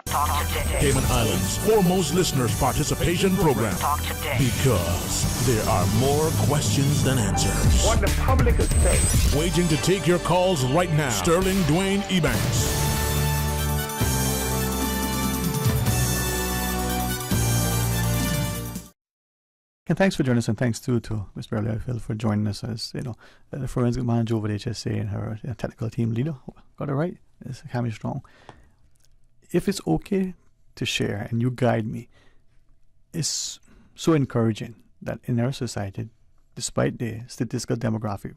Talk today. Cayman Islands' foremost listeners participation program. Talk today. Because there are more questions than answers. What the public is saying. Waiting to take your calls right now. Sterling DWAYNE EBANKS. And thanks for joining us, and thanks too to Ms. Beverly Phil for joining us as the forensic manager over at HSA and her technical team leader. Got it right, it's Cammie Strong. If it's okay to share and you guide me, it's so encouraging that in our society, despite the statistical demographic,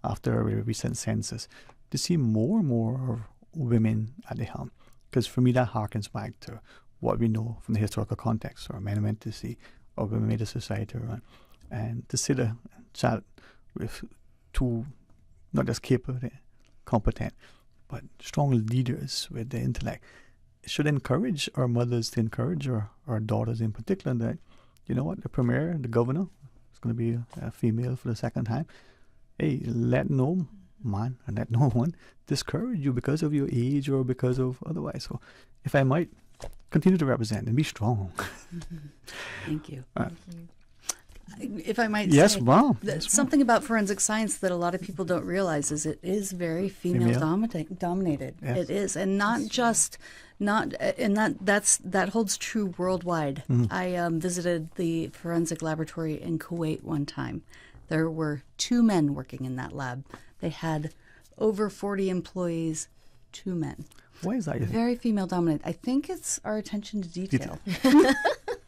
after a recent census, to see more and more of women at the helm. Because for me, that harkens back to what we know from the historical context, or men meant to see, or women made a society run. And to sit and chat with two, not just capable, competent, but strong leaders with the intellect, should encourage our mothers to encourage our daughters in particular that, you know what, the premier, the governor, is going to be a female for the second time. Hey, let no man and let no one discourage you because of your age or because of otherwise. So if I might, continue to represent and be strong. Thank you. If I might yes, say, wow. Something about forensic science that a lot of people don't realize is it is very female dominated. Yes. It is, and that holds true worldwide. Mm-hmm. I visited the forensic laboratory in Kuwait one time. There were 2 men working in that lab. They had over 40 employees, 2 men. Why is that? Very female dominated. I think it's our attention to detail.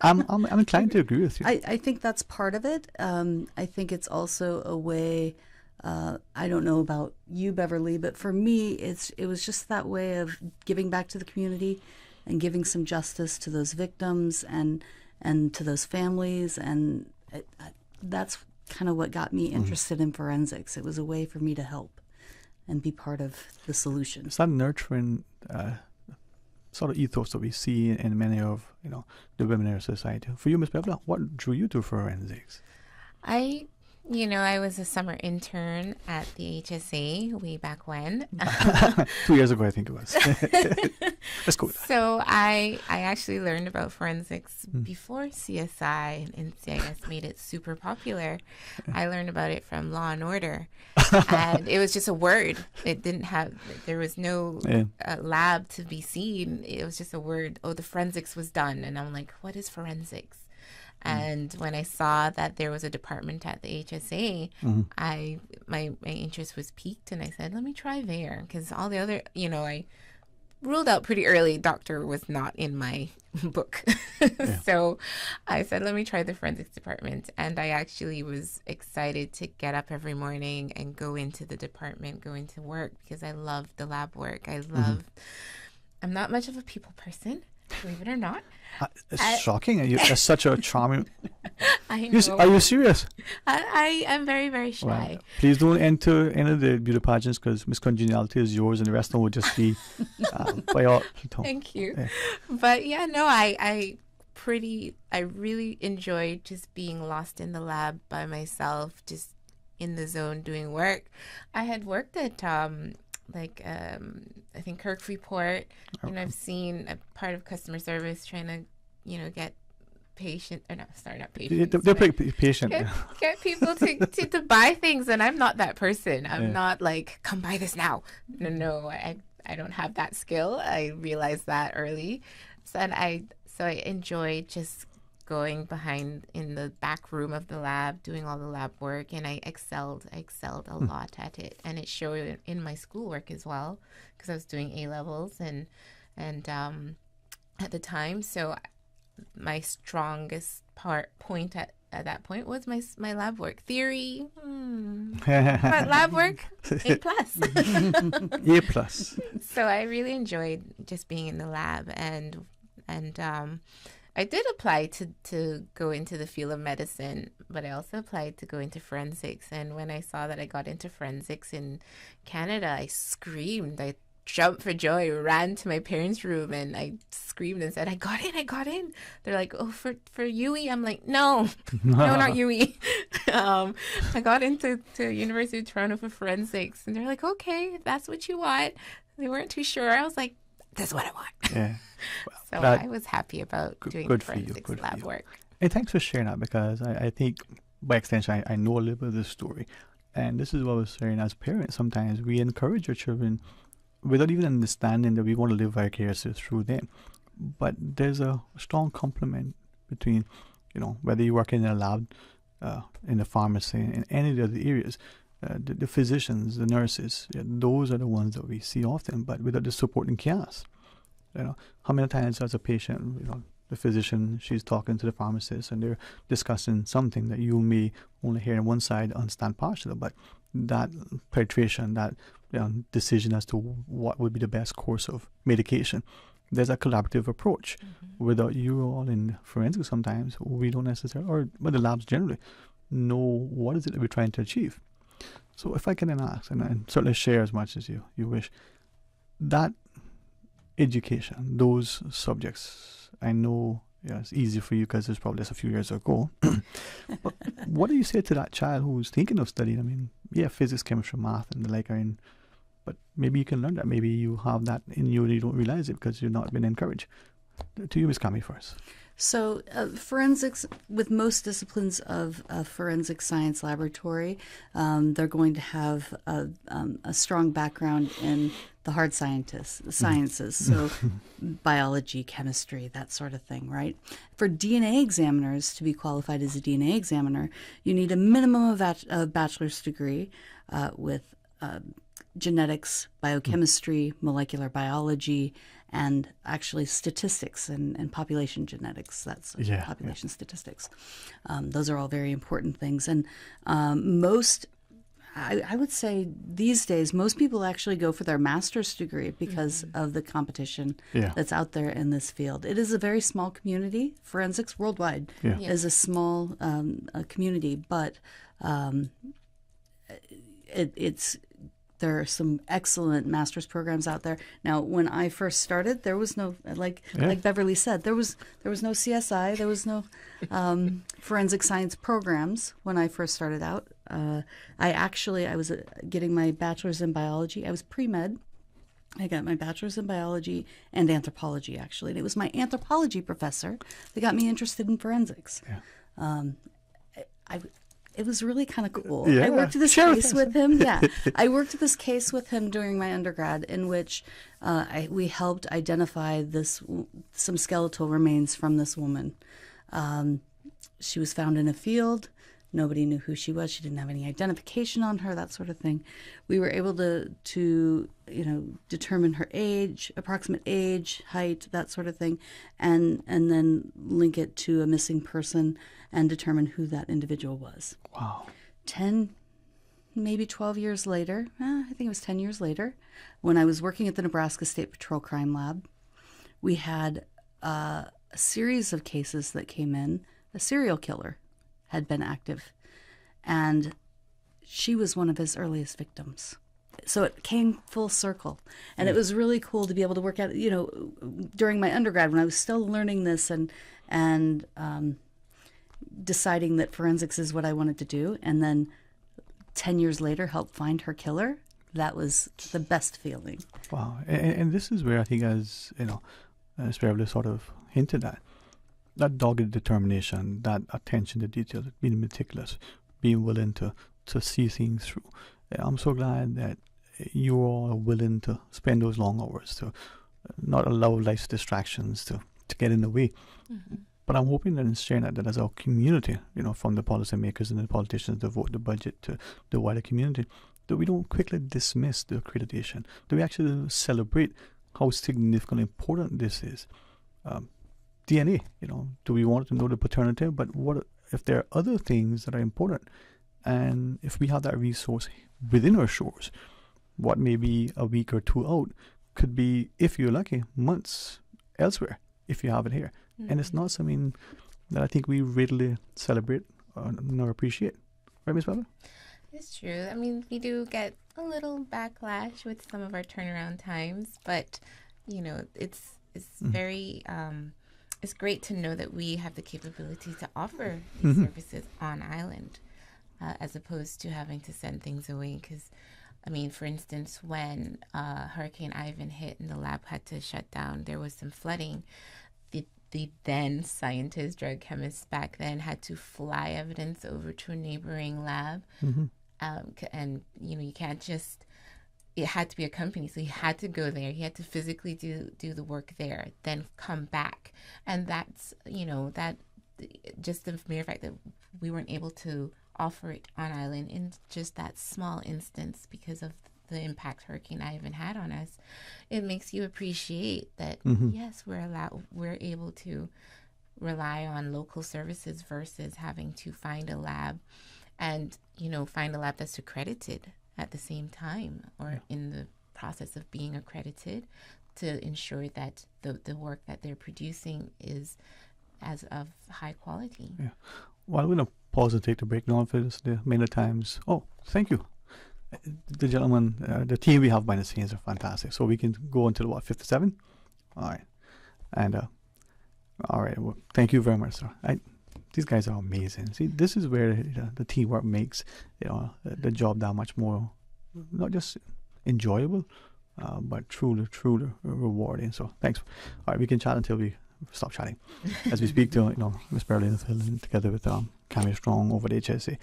I'm inclined to agree with you. I think that's part of it. I think it's also a way. I don't know about you, Beverly, but for me, it was just that way of giving back to the community and giving some justice to those victims and to those families, and that's kind of what got me interested in forensics. It was a way for me to help and be part of the solution. It's that nurturing sort of ethos that we see in many of the women in our society. For you, Ms. Beverly, what drew you to forensics? I was a summer intern at the HSA way back when. 2 years ago, I think it was. Let's go. So I actually learned about forensics before CSI and NCIS made it super popular. I learned about it from Law and Order. And it was just a word. There was no lab to be seen. It was just a word. Oh, the forensics was done. And I'm like, what is forensics? And when I saw that there was a department at the HSA, my interest was piqued, and I said, let me try there. Because all the other, I ruled out pretty early, doctor was not in my book. So I said, let me try the forensics department. And I actually was excited to get up every morning and go into the department, go into work, because I love the lab work. I'm not much of a people person, believe it or not. It's shocking. You're such a charming. I know. Are you serious? I am very, very shy. Well, please don't enter any of the beauty pageants, because Miss Congeniality is yours, and the rest of them will just be by all. Thank you. Yeah. But yeah, no, I really enjoyed just being lost in the lab by myself, just in the zone doing work. I had worked at I think Kirk Freeport, and I've seen a part of customer service trying to get patient, or not patients. They're pretty patient. Get people to buy things, and I'm not that person. I'm not like, come buy this now. No, I don't have that skill. I realized that early, so I enjoyed just going behind in the back room of the lab, doing all the lab work, and I excelled a lot at it, and it showed in my schoolwork as well, because I was doing A-levels and at the time. So my strongest point at that point was my lab work. Theory, but lab work, A+. A+. So I really enjoyed just being in the lab, and I did apply to go into the field of medicine, but I also applied to go into forensics. And when I saw that I got into forensics in Canada, I screamed. I jumped for joy, ran to my parents' room, and I screamed and said, I got in. They're like, oh, for UE? I'm like, no, not UE. I got into University of Toronto for forensics, and they're like, okay, if that's what you want. They weren't too sure. I was like, that's what I want. Yeah. So I was happy about doing forensics lab work. And thanks for sharing that, because I think by extension I know a little bit of this story. And this is what I was saying, as parents, sometimes we encourage our children without even understanding that we want to live vicariously through them. But there's a strong complement between whether you work in a lab, in a pharmacy, in any of the areas, the physicians, the nurses, those are the ones that we see often, but without the supporting cast. How many times as a patient, the physician, she's talking to the pharmacist and they're discussing something that you may only hear on one side, understand partially, but that penetration, that decision as to what would be the best course of medication, there's a collaborative approach. Without you all in forensics, sometimes we don't necessarily, but the labs generally, know what is it that we're trying to achieve. So if I can then ask, and certainly share as much as you wish, that education, those subjects, I know it's easy for you because it's probably just a few years ago. But what do you say to that child who's thinking of studying? I mean, physics, chemistry, math, and the like are in, but maybe you can learn that. Maybe you have that in you and you don't realize it because you've not been encouraged. To you, Ms. Kami, first. So forensics, with most disciplines of forensic science laboratory, they're going to have a strong background in the hard sciences, so biology, chemistry, that sort of thing, right? For DNA examiners, to be qualified as a DNA examiner, you need a minimum of a bachelor's degree with genetics, biochemistry, molecular biology, and actually statistics and population genetics. That's population statistics. Those are all very important things. And I would say these days, most people actually go for their master's degree because of the competition that's out there in this field. It is a very small community. Forensics worldwide is a small community, but there are some excellent master's programs out there. Now, when I first started, there was no, like Beverly said, there was no CSI, there was no forensic science programs when I first started out. I was getting my bachelor's in biology. I was pre-med. I got my bachelor's in biology and anthropology, actually. And it was my anthropology professor that got me interested in forensics. It was really kind of cool. I worked this case with him. I worked this case with him during my undergrad, in which we helped identify some skeletal remains from this woman. She was found in a field. Nobody knew who she was. She didn't have any identification on her, that sort of thing. We were able to determine her age, approximate age, height, that sort of thing, and then link it to a missing person and determine who that individual was. Wow. 10, maybe 12 years later, I think it was 10 years later, when I was working at the Nebraska State Patrol Crime Lab, we had a series of cases that came in. A serial killer had been active, and she was one of his earliest victims. So it came full circle, and it was really cool to be able to work at, during my undergrad when I was still learning this and deciding that forensics is what I wanted to do, and then 10 years later help find her killer. That was the best feeling. Wow. And this is where I think, as Beverly sort of hinted at, that dogged determination, that attention to detail, being meticulous, being willing to see things through. I'm so glad that you all are willing to spend those long hours, to not allow life's distractions to get in the way. But I'm hoping that in sharing that as our community, from the policymakers and the politicians that vote the budget to the wider community, that we don't quickly dismiss the accreditation, that we actually celebrate how significantly important this is. DNA, do we want to know the paternity? But what if there are other things that are important? And if we have that resource within our shores, what may be a week or two out could be, if you're lucky, months elsewhere, if you have it here. And it's not something that I think we readily celebrate nor appreciate. Right, Ms. Baba? It's true. I mean, we do get a little backlash with some of our turnaround times, but, it's very... it's great to know that we have the capability to offer these services on island, as opposed to having to send things away. Because, for instance, when Hurricane Ivan hit and the lab had to shut down, there was some flooding. The then scientists, drug chemists back then, had to fly evidence over to a neighboring lab. And, you can't just... It had to be a company, so he had to go there. He had to physically do the work there, then come back. And that's, that just the mere fact that we weren't able to offer it on island in just that small instance because of the impact Hurricane Ivan had on us, it makes you appreciate that yes, we're able to rely on local services versus having to find a lab and find a lab that's accredited at the same time or in the process of being accredited to ensure that the work that they're producing is as of high quality. Yeah. Well, we're going to pause and take the break now for this many times. Oh, thank you. The gentleman, the team we have behind the scenes are fantastic. So we can go until 57? All right. And all right. Well, thank you very much, sir. These guys are amazing. See, this is where the teamwork makes the job that much more, not just enjoyable, but truly rewarding. So thanks. All right, we can chat until we stop chatting as we speak to Miss Beverly and Phil, and together with Cammy Strong over the HSA.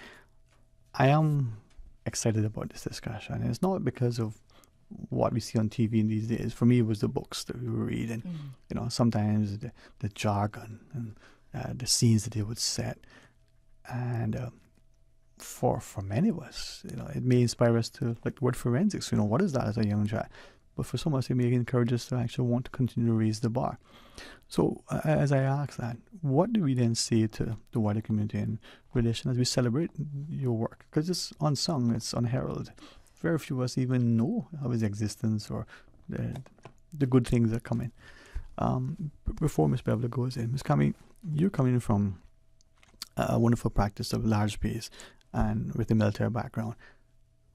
I am excited about this discussion, and it's not because of what we see on TV in these days. For me, it was the books that we were reading. Sometimes the jargon and the scenes that they would set, and for many of us, it may inspire us to like the word forensics. What is that as a young child? But for some of us, it may encourage us to actually want to continue to raise the bar. So as I ask that, what do we then say to the wider community in relation as we celebrate your work? Because it's unsung, it's unheralded. Very few of us even know of its existence or the good things that come in. Before Ms. Beverly goes in, Ms. Cammy, you're coming from a wonderful practice of large space and with a military background.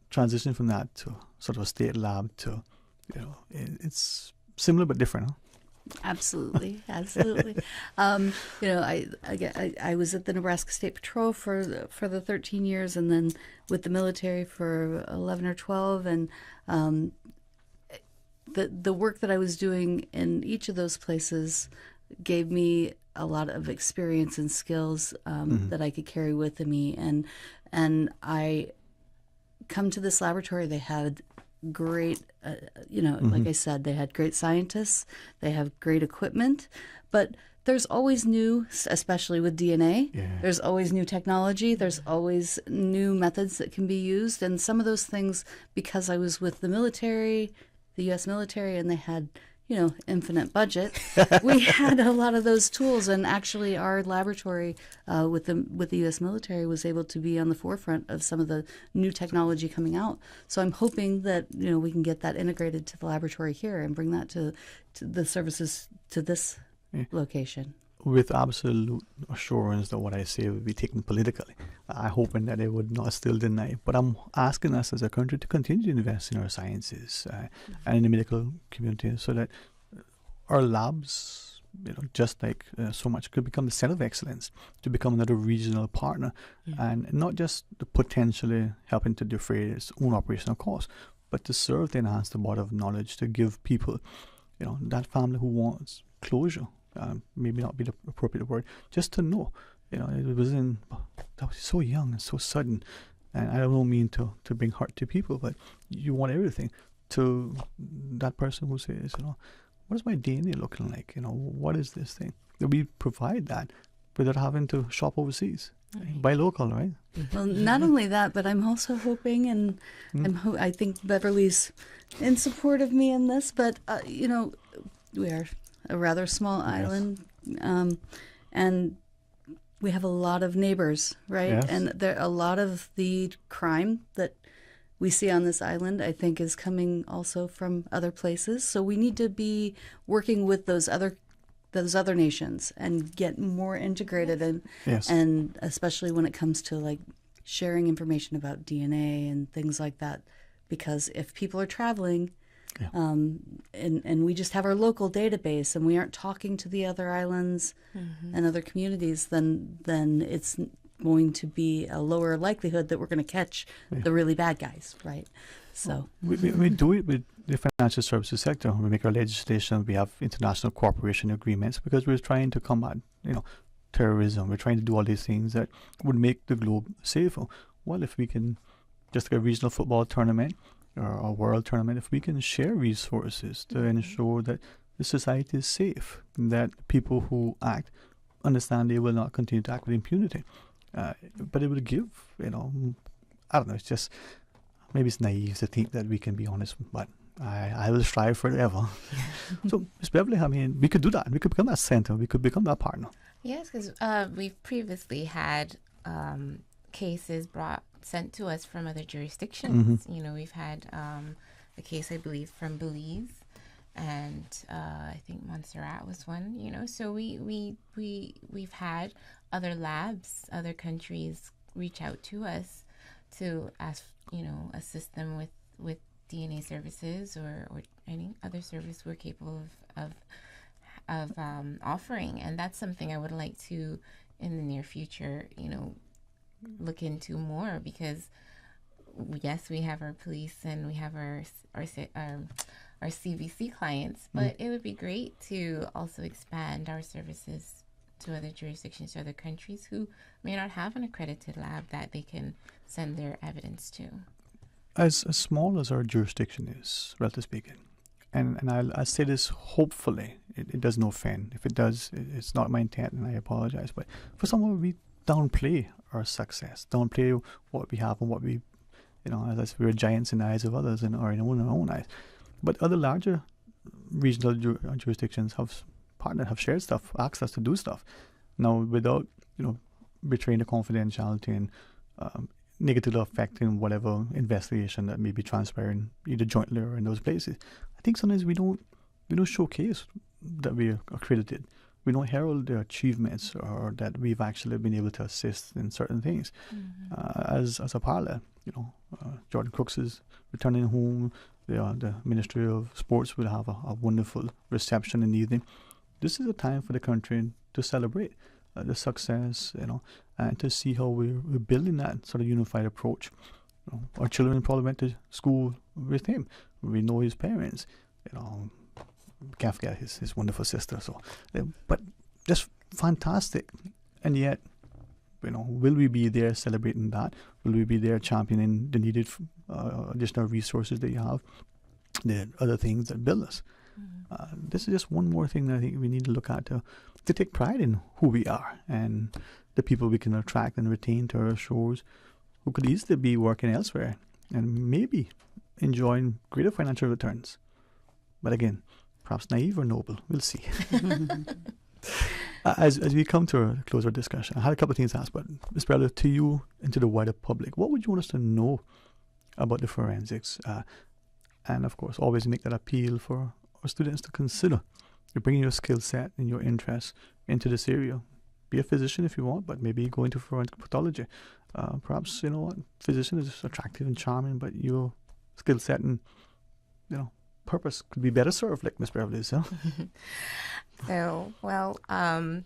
Transition from that to sort of a state lab to, it's similar but different, huh? Absolutely. I was at the Nebraska State Patrol for the 13 years, and then with the military for 11 or 12, and the work that I was doing in each of those places gave me a lot of experience and skills that I could carry with me, and I come to this laboratory. They had great, like I said, they had great scientists, they have great equipment, but there's always new, especially with DNA, there's always new technology, there's always new methods that can be used, and some of those things, because I was with the military, the U.S. military, and they had infinite budget. We had a lot of those tools, and actually our laboratory with the U.S. military was able to be on the forefront of some of the new technology coming out. So I'm hoping that we can get that integrated to the laboratory here and bring that to the services to this location. With absolute assurance that what I say will be taken politically. I hoping that they would not still deny. But I'm asking us as a country to continue to invest in our sciences and in the medical community so that our labs, just like so much, could become the center of excellence, to become another regional partner, and not just potentially helping to defray its own operational costs, but to serve to enhance the body of knowledge, to give people, that family who wants closure. Maybe not be the appropriate word, just to know, it was that was so young and so sudden, and I don't mean to bring hurt to people, but you want everything to that person who says, what is my DNA looking like? What is this thing? That we provide that without having to shop overseas, buy local, right? Well, not only that, but I'm also hoping, and I think Beverly's in support of me in this, but we are a rather small island, and we have a lot of neighbors, right? Yes. And a lot of the crime that we see on this island, I think, is coming also from other places. So we need to be working with those other nations and get more integrated, and especially when it comes to like sharing information about DNA and things like that, because if people are traveling. And we just have our local database, and we aren't talking to the other islands and other communities, then it's going to be a lower likelihood that we're going to catch the really bad guys, right? So we do it with the financial services sector. We make our legislation. We have international cooperation agreements because we're trying to combat, terrorism. We're trying to do all these things that would make the globe safer. Well, if we can just get a regional football tournament or a world tournament, if we can share resources to ensure that the society is safe, that people who act understand they will not continue to act with impunity. But it will give, I don't know, it's just, maybe it's naive to think that we can be honest, but I will strive forever. So, Ms. Beverly, I mean, we could do that. We could become that center. We could become that partner. Yes, because we've previously had cases sent to us from other jurisdictions. We've had a case, I believe, from Belize, and I think Montserrat was one. So we've had other labs, other countries reach out to us to ask, assist them with DNA services or any other service we're capable of offering. And that's something I would like to, in the near future, look into more, because yes, we have our police and we have our CVC clients, but it would be great to also expand our services to other jurisdictions, to other countries who may not have an accredited lab that they can send their evidence to. As small as our jurisdiction is, relatively speaking, and I say this hopefully, it doesn't offend. If it does, it's not my intent, and I apologize. But for someone, we downplay our success, downplay what we have and what we, as we're giants in the eyes of others or in our own eyes. But other larger regional jurisdictions have partnered, have shared stuff, asked us to do stuff. Now, without, betraying the confidentiality and negatively affecting whatever investigation that may be transpiring either jointly or in those places. I think sometimes we don't showcase that we are accredited. We don't herald their achievements or that we've actually been able to assist in certain things. As a parallel, Jordan Crooks is returning home. The Ministry of Sports will have a wonderful reception in the evening. This is a time for the country to celebrate the success, and to see how we're building that sort of unified approach. Our children probably went to school with him. We know his parents. Can't forget his wonderful sister. So, but just fantastic. And yet, will we be there celebrating that? Will we be there championing the needed additional resources that you have, the other things that build us? This is just one more thing that I think we need to look at to take pride in who we are and the people we can attract and retain to our shores, who could easily be working elsewhere and maybe enjoying greater financial returns. But again, perhaps naive or noble, we'll see. As we come to a closer discussion, I had a couple of things to ask, but Ms. Brother, to you and to the wider public, what would you want us to know about the forensics? And of course, always make that appeal for our students to consider. You're bringing your skill set and your interests into this area. Be a physician if you want, but maybe go into forensic pathology. Perhaps, physician is attractive and charming, but your skill set and, purpose could be better served, like Ms. Beverly said. I'm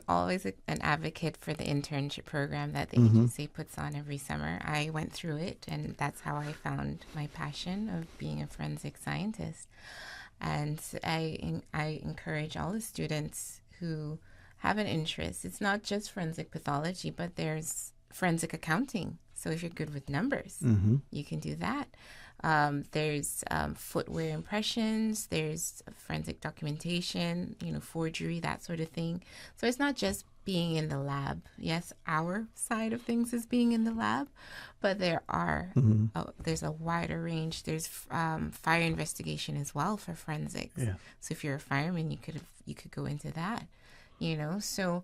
always an advocate for the internship program that the agency puts on every summer. I went through it, and that's how I found my passion of being a forensic scientist. And I encourage all the students who have an interest. It's not just forensic pathology, but there's forensic accounting. So if you're good with numbers, you can do that. There's footwear impressions, there's forensic documentation, forgery, that sort of thing. So it's not just being in the lab. Yes, our side of things is being in the lab, but there's a wider range. There's fire investigation as well for forensics. Yeah. So if you're a fireman, you could go into that. So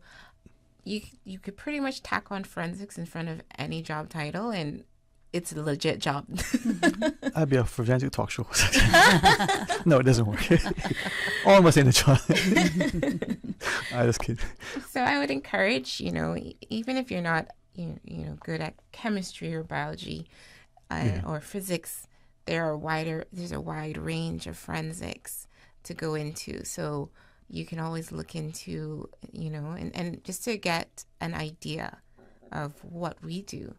you could pretty much tack on forensics in front of any job title, and it's a legit job. I'd be a forensic talk show. No, it doesn't work. Almost in the job. I just kidding. So I would encourage, even if you're not, good at chemistry or biology or physics, there's a wide range of forensics to go into. So you can always look into, and just to get an idea of what we do,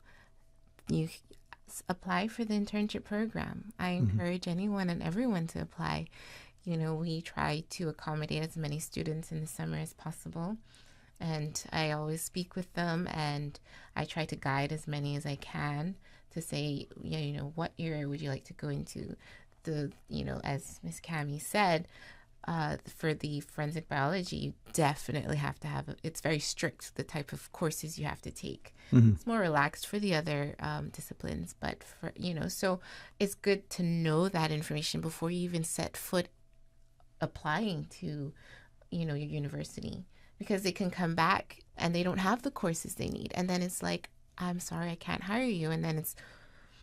you apply for the internship program. I encourage anyone and everyone to apply. We try to accommodate as many students in the summer as possible, and I always speak with them, and I try to guide as many as I can to say, what area would you like to go into? As Miss Cami said, for the forensic biology, you definitely have to have, it's very strict, the type of courses you have to take. Mhm. It's more relaxed for the other disciplines, but for, so it's good to know that information before you even set foot applying to, your university, because they can come back and they don't have the courses they need. And then it's like, I'm sorry, I can't hire you. And then it's,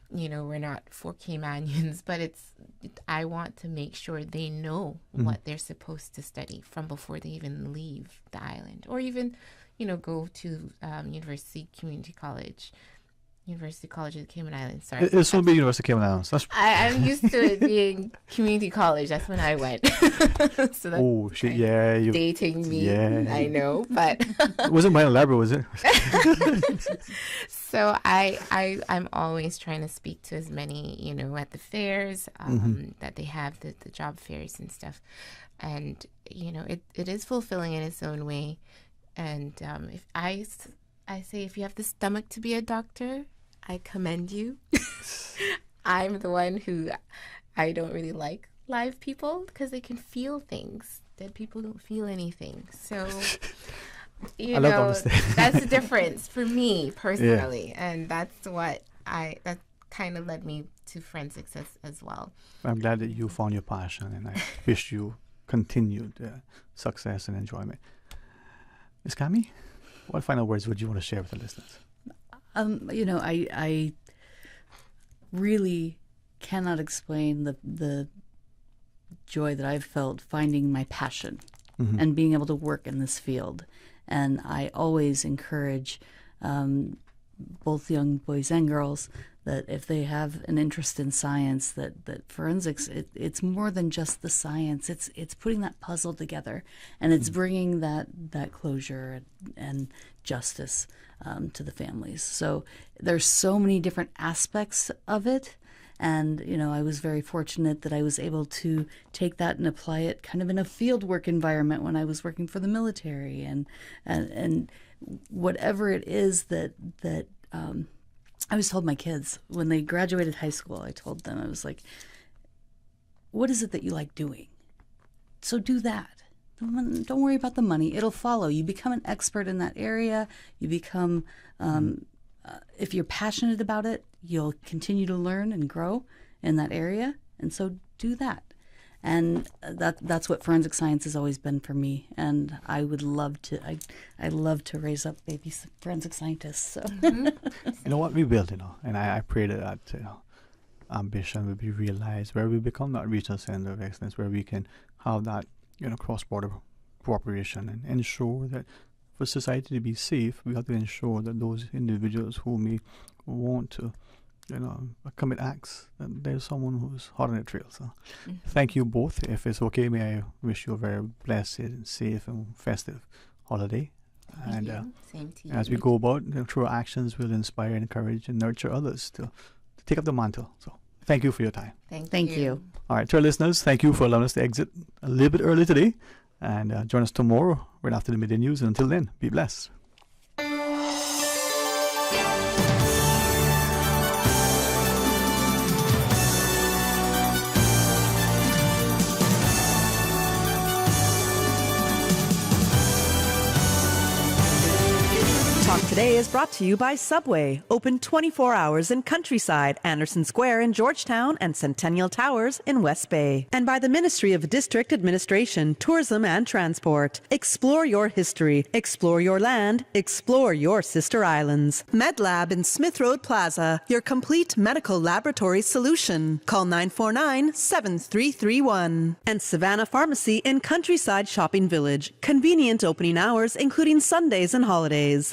we're not for Caymanians, but I want to make sure they know what they're supposed to study from before they even leave the island, or even, go to University College of the Cayman Islands. Sorry. It's will be University of Cayman Islands. I'm used to it being community college. That's when I went. So that's you're dating me. Yeah. I know, but it wasn't my library, was it? So I'm always trying to speak to as many, at the fairs that they have, the job fairs and stuff. And, it is fulfilling in its own way. And if I say, if you have the stomach to be a doctor, I commend you. I'm the one who, I don't really like live people because they can feel things. Dead people don't feel anything. So, that's the difference for me personally. Yeah. And that's what that kind of led me to forensics as well. I'm glad that you found your passion, and I wish you continued success and enjoyment. Ms. Cami, what final words would you want to share with the listeners? I really cannot explain the joy that I've felt finding my passion and being able to work in this field. And I always encourage both young boys and girls that if they have an interest in science, that forensics, it's more than just the science. It's putting that puzzle together, and it's bringing that closure and justice to the families. So there's so many different aspects of it. And, I was very fortunate that I was able to take that and apply it kind of in a field work environment when I was working for the military, and whatever it is that I always told my kids when they graduated high school, I told them, I was like, what is it that you like doing? So do that. Don't worry about the money. It'll follow. You become an expert in that area. You become, if you're passionate about it, you'll continue to learn and grow in that area. And so do that. And that's what forensic science has always been for me. And I would love to, I love to raise up baby forensic scientists. So. You know what, we build, and I pray that ambition will be realized, where we become that regional center of excellence, where we can have that, cross-border cooperation and ensure that for society to be safe, we have to ensure that those individuals who may want to commit acts, that there's someone who's hot on the trail. So thank you both. If it's okay, may I wish you a very blessed and safe and festive holiday. Thank you. Same to you. As we go about, through our actions, we'll inspire, encourage, and nurture others to take up the mantle. So thank you for your time. Thank you. All right, to our listeners, thank you for allowing us to exit a little bit early today. And join us tomorrow right after the midday news. And until then, be blessed. Talk Today is brought to you by Subway, open 24 hours in Countryside, Anderson Square in Georgetown, and Centennial Towers in West Bay. And by the Ministry of District Administration, Tourism and Transport. Explore your history, explore your land, explore your sister islands. MedLab in Smith Road Plaza, your complete medical laboratory solution. Call 949-7331. And Savannah Pharmacy in Countryside Shopping Village, convenient opening hours including Sundays and holidays.